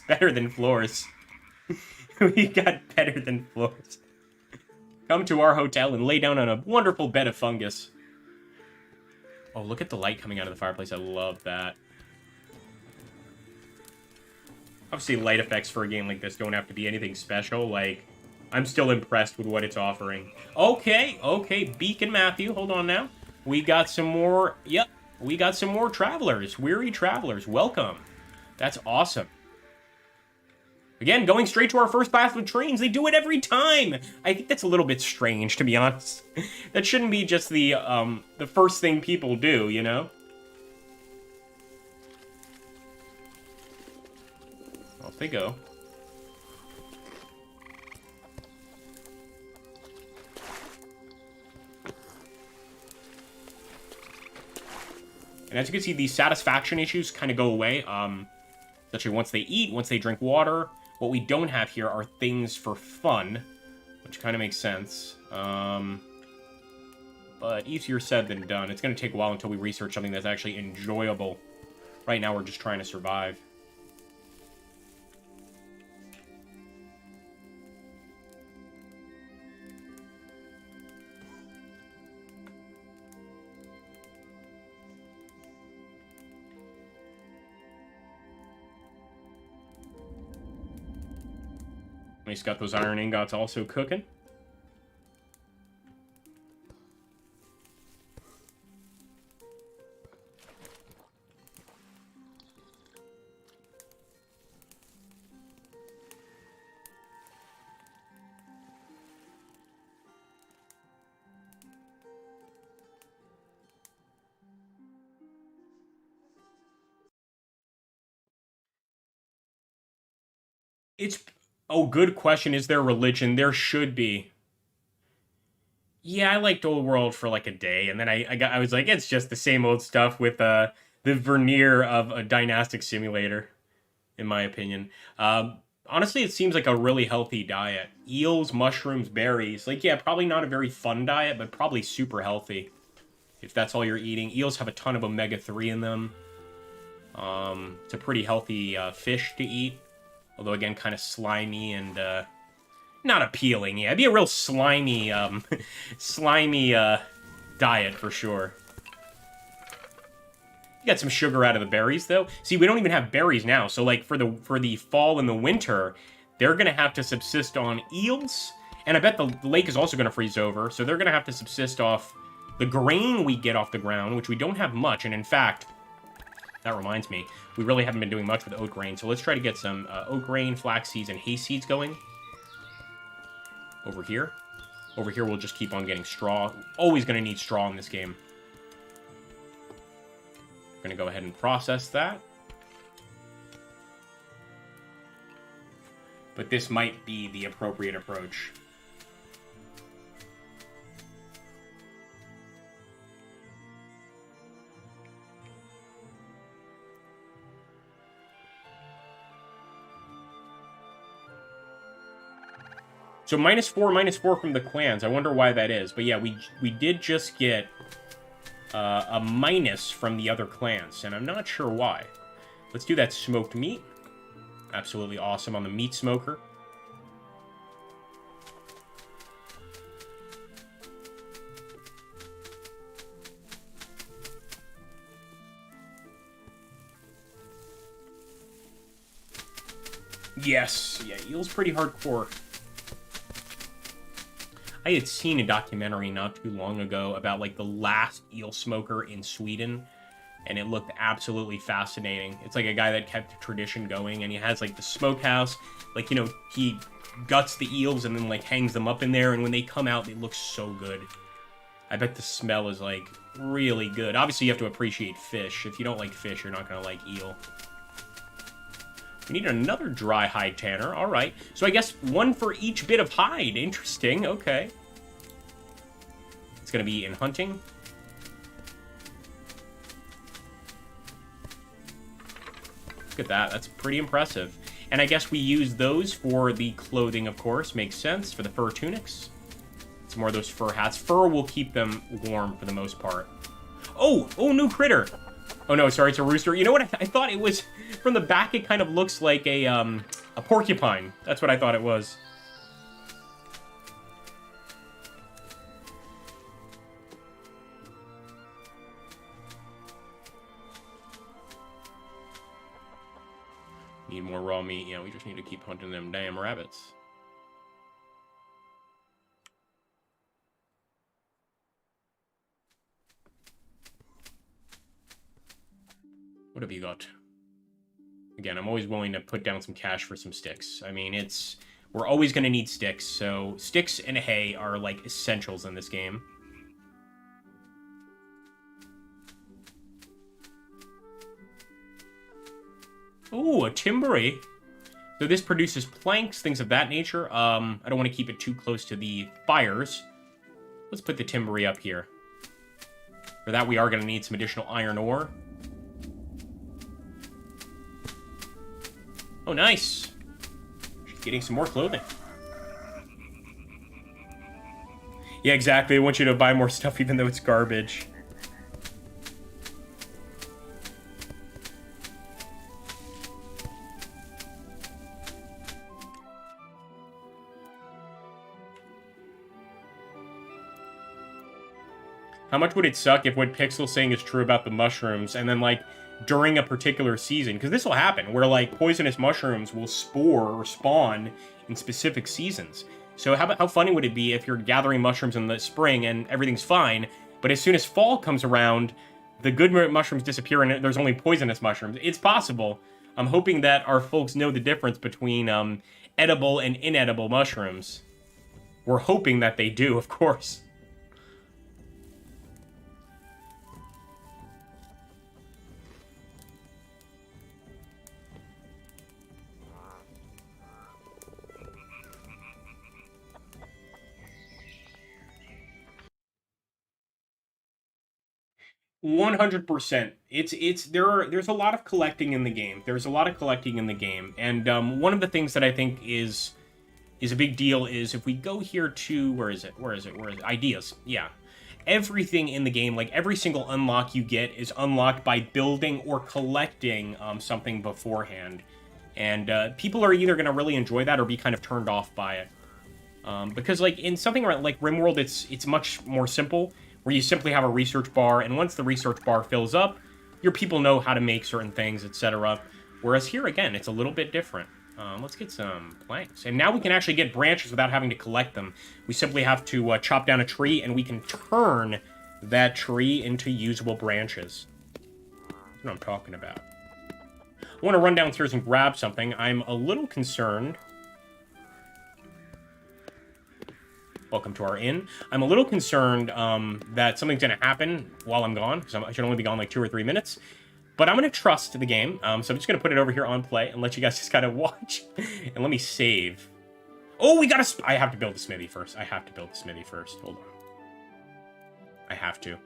better than floors. We got better than floors. Come to our hotel and lay down on a wonderful bed of fungus. Oh, look at the light coming out of the fireplace. I love that. Obviously, light effects for a game like this don't have to be anything special. Like, I'm still impressed with what it's offering. Okay, Beacon Matthew, hold on now. We got some more, yep, we got some more travelers. Weary travelers, welcome. That's awesome. Again, going straight to our first path with trains. They do it every time. I think that's a little bit strange, to be honest. That shouldn't be just the first thing people do, you know? Off they go. And as you can see, these satisfaction issues kind of go away. Especially once they eat, once they drink water. What we don't have here are things for fun, which kind of makes sense. But easier said than done. It's going to take a while until we research something that's actually enjoyable. Right now, we're just trying to survive. He's got those iron ingots also cooking. Oh, good question. Is there religion? There should be. Yeah, I liked Old World for like a day, and then I was like, it's just the same old stuff with the veneer of a dynastic simulator, in my opinion. Honestly, it seems like a really healthy diet. Eels, mushrooms, berries. Like, yeah, probably not a very fun diet, but probably super healthy. If that's all you're eating. Eels have a ton of omega-3 in them. It's a pretty healthy fish to eat. Although, again, kind of slimy and, not appealing. Yeah, it'd be a real slimy, slimy, diet for sure. You got some sugar out of the berries, though. See, we don't even have berries now. So, like, for the fall and the winter, they're going to have to subsist on eels. And I bet the lake is also going to freeze over. So they're going to have to subsist off the grain we get off the ground, which we don't have much. And in fact, that reminds me, we really haven't been doing much with oat grain. So let's try to get some oat grain, flax seeds, and hay seeds going. Over here. Over here, we'll just keep on getting straw. Always going to need straw in this game. We're going to go ahead and process that. But this might be the appropriate approach. So -4 from the clans. I wonder why that is. But yeah, we did just get a minus from the other clans, and I'm not sure why. Let's do that smoked meat. Absolutely awesome on the meat smoker. Yes, yeah, eel's pretty hardcore. I had seen a documentary not too long ago about, like, the last eel smoker in Sweden, and it looked absolutely fascinating. It's like a guy that kept the tradition going, and he has, like, the smokehouse. Like, you know, he guts the eels and then, like, hangs them up in there, and when they come out, they look so good. I bet the smell is, like, really good. Obviously, you have to appreciate fish. If you don't like fish, you're not going to like eel. We need another dry hide tanner. All right. So I guess one for each bit of hide. Interesting. Okay. It's going to be in hunting. Look at that. That's pretty impressive. And I guess we use those for the clothing, of course. Makes sense, for the fur tunics. Some more of those fur hats. Fur will keep them warm for the most part. Oh, new critter. Oh no, sorry, it's a rooster. You know what? I thought it was, from the back, it kind of looks like a porcupine. That's what I thought it was. Need more raw meat. Yeah, we just need to keep hunting them damn rabbits. What have you got? Again, I'm always willing to put down some cash for some sticks. I mean, we're always going to need sticks, so sticks and hay are, like, essentials in this game. Ooh, a timbery. So this produces planks, things of that nature. I don't want to keep it too close to the fires. Let's put the timbery up here. For that, we are going to need some additional iron ore. Oh, nice. She's getting some more clothing. Yeah, exactly. I want you to buy more stuff even though it's garbage. How much would it suck if what Pixel's saying is true about the mushrooms, and then, like, during a particular season, because this will happen, where, like, poisonous mushrooms will spore or spawn in specific seasons. So how funny would it be if you're gathering mushrooms in the spring and everything's fine, but as soon as fall comes around, the good mushrooms disappear and there's only poisonous mushrooms? It's possible. I'm hoping that our folks know the difference between edible and inedible mushrooms. We're hoping that they do, of course. 100%. There's a lot of collecting in the game. There's a lot of collecting in the game, and one of the things that I think is a big deal is if we go here to where is it? Ideas. Yeah. Everything in the game, like every single unlock you get, is unlocked by building or collecting something beforehand, and people are either going to really enjoy that or be kind of turned off by it. Because like in something like RimWorld, it's much more simple, where you simply have a research bar, and once the research bar fills up, your people know how to make certain things, etc. Whereas here, again, it's a little bit different. Let's get some planks. And now we can actually get branches without having to collect them. We simply have to chop down a tree, and we can turn that tree into usable branches. That's what I'm talking about. I want to run downstairs and grab something. I'm a little concerned. Welcome to our inn. I'm a little concerned that something's going to happen while I'm gone, because I should only be gone like 2 or 3 minutes. But I'm going to trust the game, so I'm just going to put it over here on play and let you guys just kind of watch. And let me save. Oh, we got I have to build the smithy first. Hold on. I have to.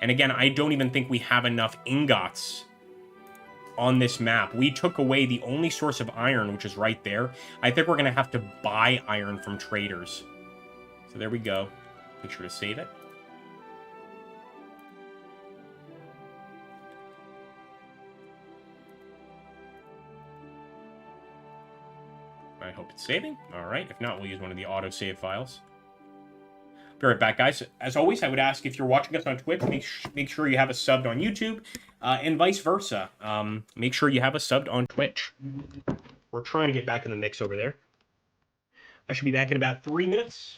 And again, I don't even think we have enough ingots on this map. We took away the only source of iron, which is right there. I think we're going to have to buy iron from traders. So there we go. Make sure to save it. I hope it's saving. All right. If not, we'll use one of the autosave files. Be right back, guys. As always, I would ask if you're watching us on Twitch, make sure you have us subbed on YouTube, and vice versa. Make sure you have us subbed on Twitch. We're trying to get back in the mix over there. I should be back in about 3 minutes.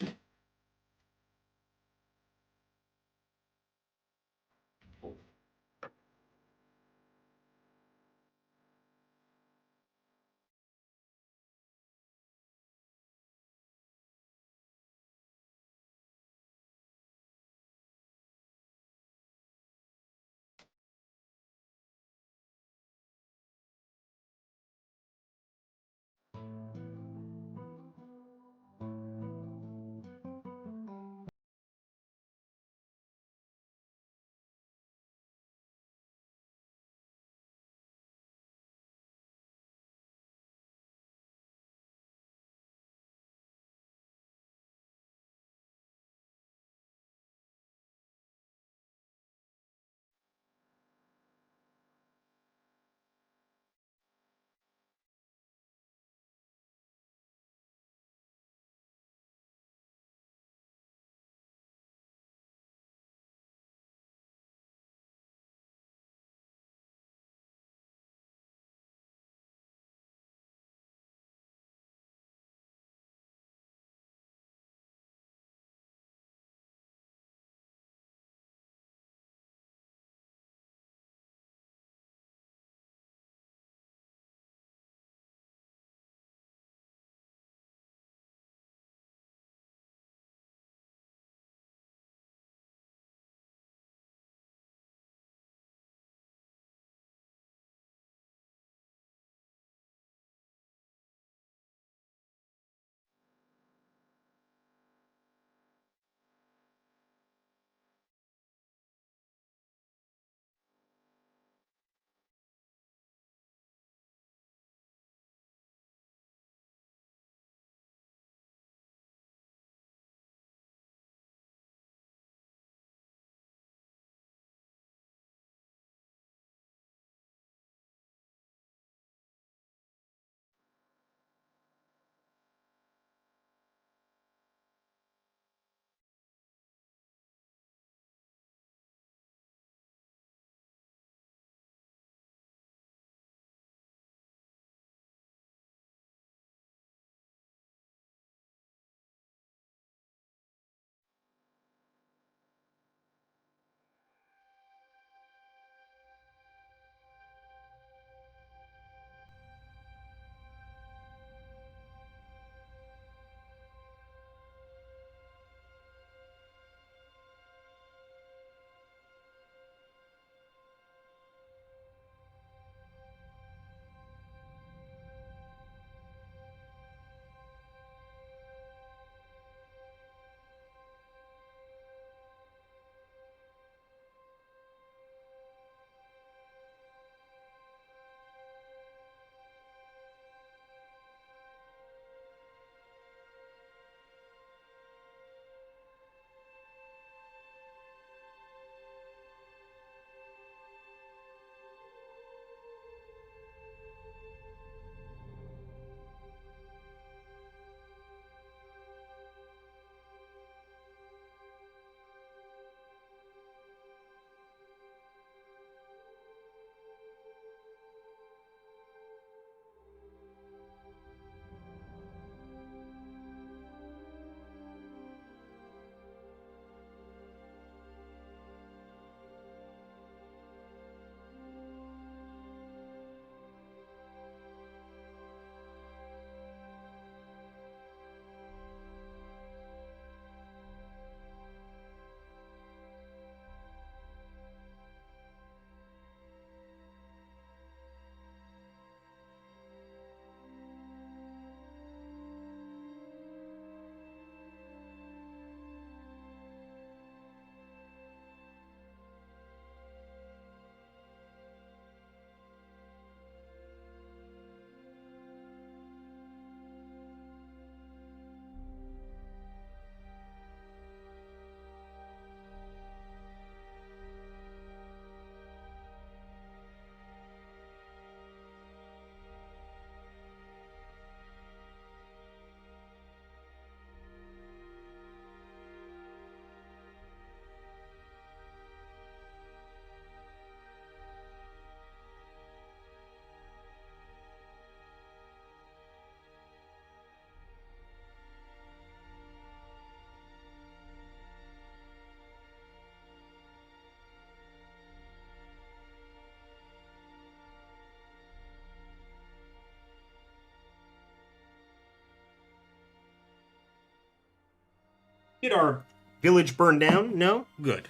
Did our village burn down? No? Good.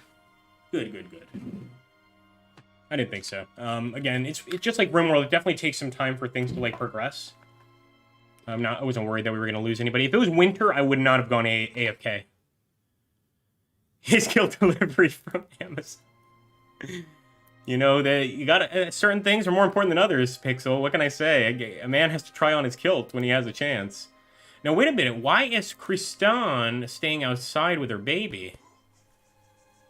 Good. I didn't think so. Again, it's just like RimWorld. It definitely takes some time for things to, like, progress. I wasn't worried that we were going to lose anybody. If it was winter, I would not have gone AFK. His kill delivery from Amazon. You know, you got certain things are more important than others, Pixel. What can I say? A man has to try on his kilt when he has a chance. Now, wait a minute. Why is Kristan staying outside with her baby?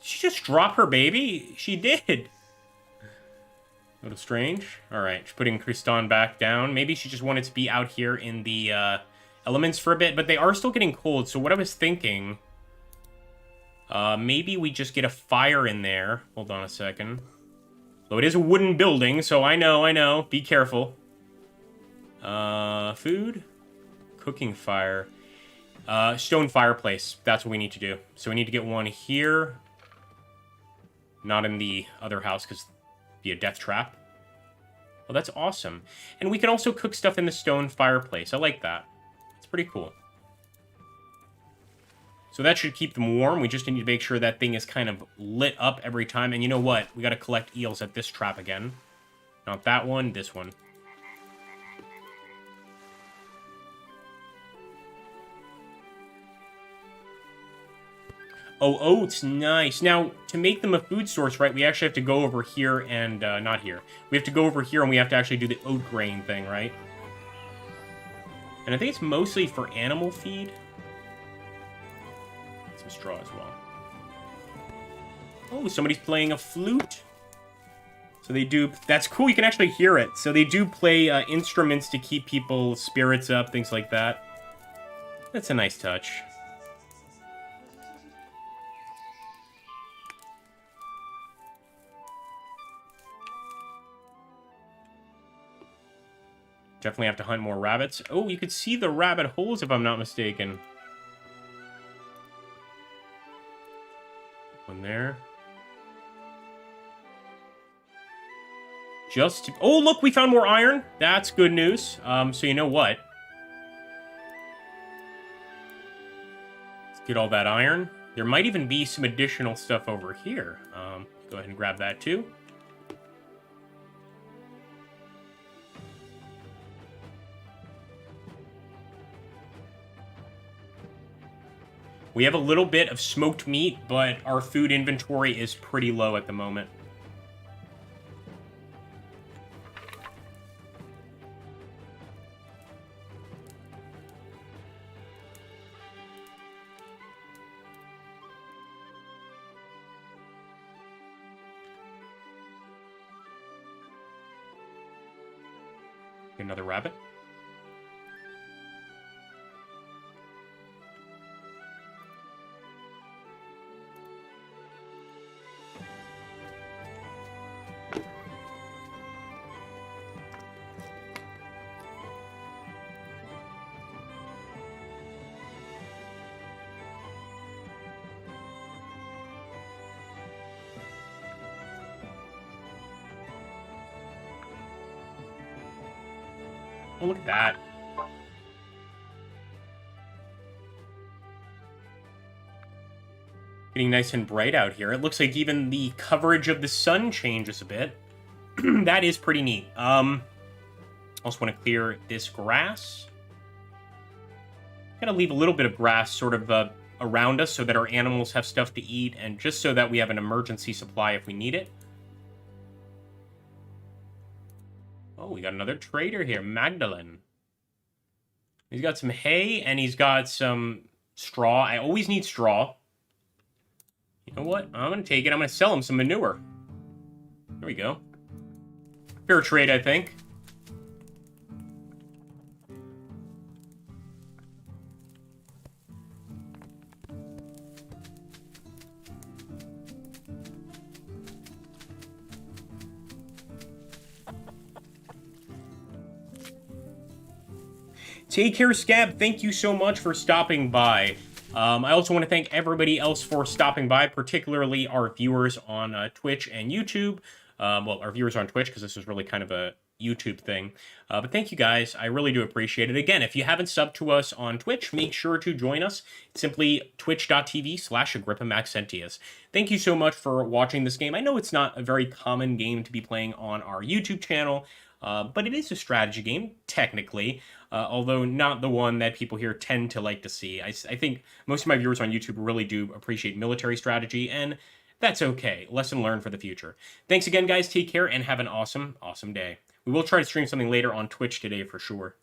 Did she just drop her baby? She did. A little strange. Alright, she's putting Kristan back down. Maybe she just wanted to be out here in the elements for a bit, but they are still getting cold, so what I was thinking... maybe we just get a fire in there. Hold on a second. Though it is a wooden building, so I know. Be careful. Food? Cooking fire. Stone fireplace. That's what we need to do. So we need to get one here. Not in the other house, because it'd be a death trap. Well, that's awesome. And we can also cook stuff in the stone fireplace. I like that. It's pretty cool. So that should keep them warm. We just need to make sure that thing is kind of lit up every time. And you know what? We got to collect eels at this trap again. Not that one, this one. Oh, oats, nice. Now, to make them a food source, right, we actually have to go over here and, not here. We have to go over here and we have to actually do the oat grain thing, right? And I think it's mostly for animal feed. Some straw as well. Oh, somebody's playing a flute. So they do... That's cool, you can actually hear it. So they do play instruments to keep people's spirits up, things like that. That's a nice touch. Definitely have to hunt more rabbits. Oh, you could see the rabbit holes if I'm not mistaken. One there. Oh, look, we found more iron. That's good news. So you know what? Let's get all that iron. There might even be some additional stuff over here. Go ahead and grab that too. We have a little bit of smoked meat, but our food inventory is pretty low at the moment. Another rabbit. Oh, look at that. Getting nice and bright out here. It looks like even the coverage of the sun changes a bit. That is pretty neat. Also want to clear this grass. Gotta leave a little bit of grass sort of around us so that our animals have stuff to eat and just so that we have an emergency supply if we need it. Oh, we got another trader here, Magdalene. He's got some hay, and he's got some straw. I always need straw. You know what? I'm going to take it. I'm going to sell him some manure. There we go. Fair trade, I think. Take care, Scab. Thank you so much for stopping by. I also want to thank everybody else for stopping by, particularly our viewers on Twitch and YouTube. Well, our viewers on Twitch, because this was really kind of a YouTube thing. But thank you guys. I really do appreciate it. Again, if you haven't subbed to us on Twitch, make sure to join us. It's simply twitch.tv/AgrippaMaxentius. Thank you so much for watching this game. I know it's not a very common game to be playing on our YouTube channel, but it is a strategy game, technically, although not the one that people here tend to like to see. I think most of my viewers on YouTube really do appreciate military strategy, and that's okay. Lesson learned for the future. Thanks again, guys. Take care and have an awesome, awesome day. We will try to stream something later on Twitch today for sure.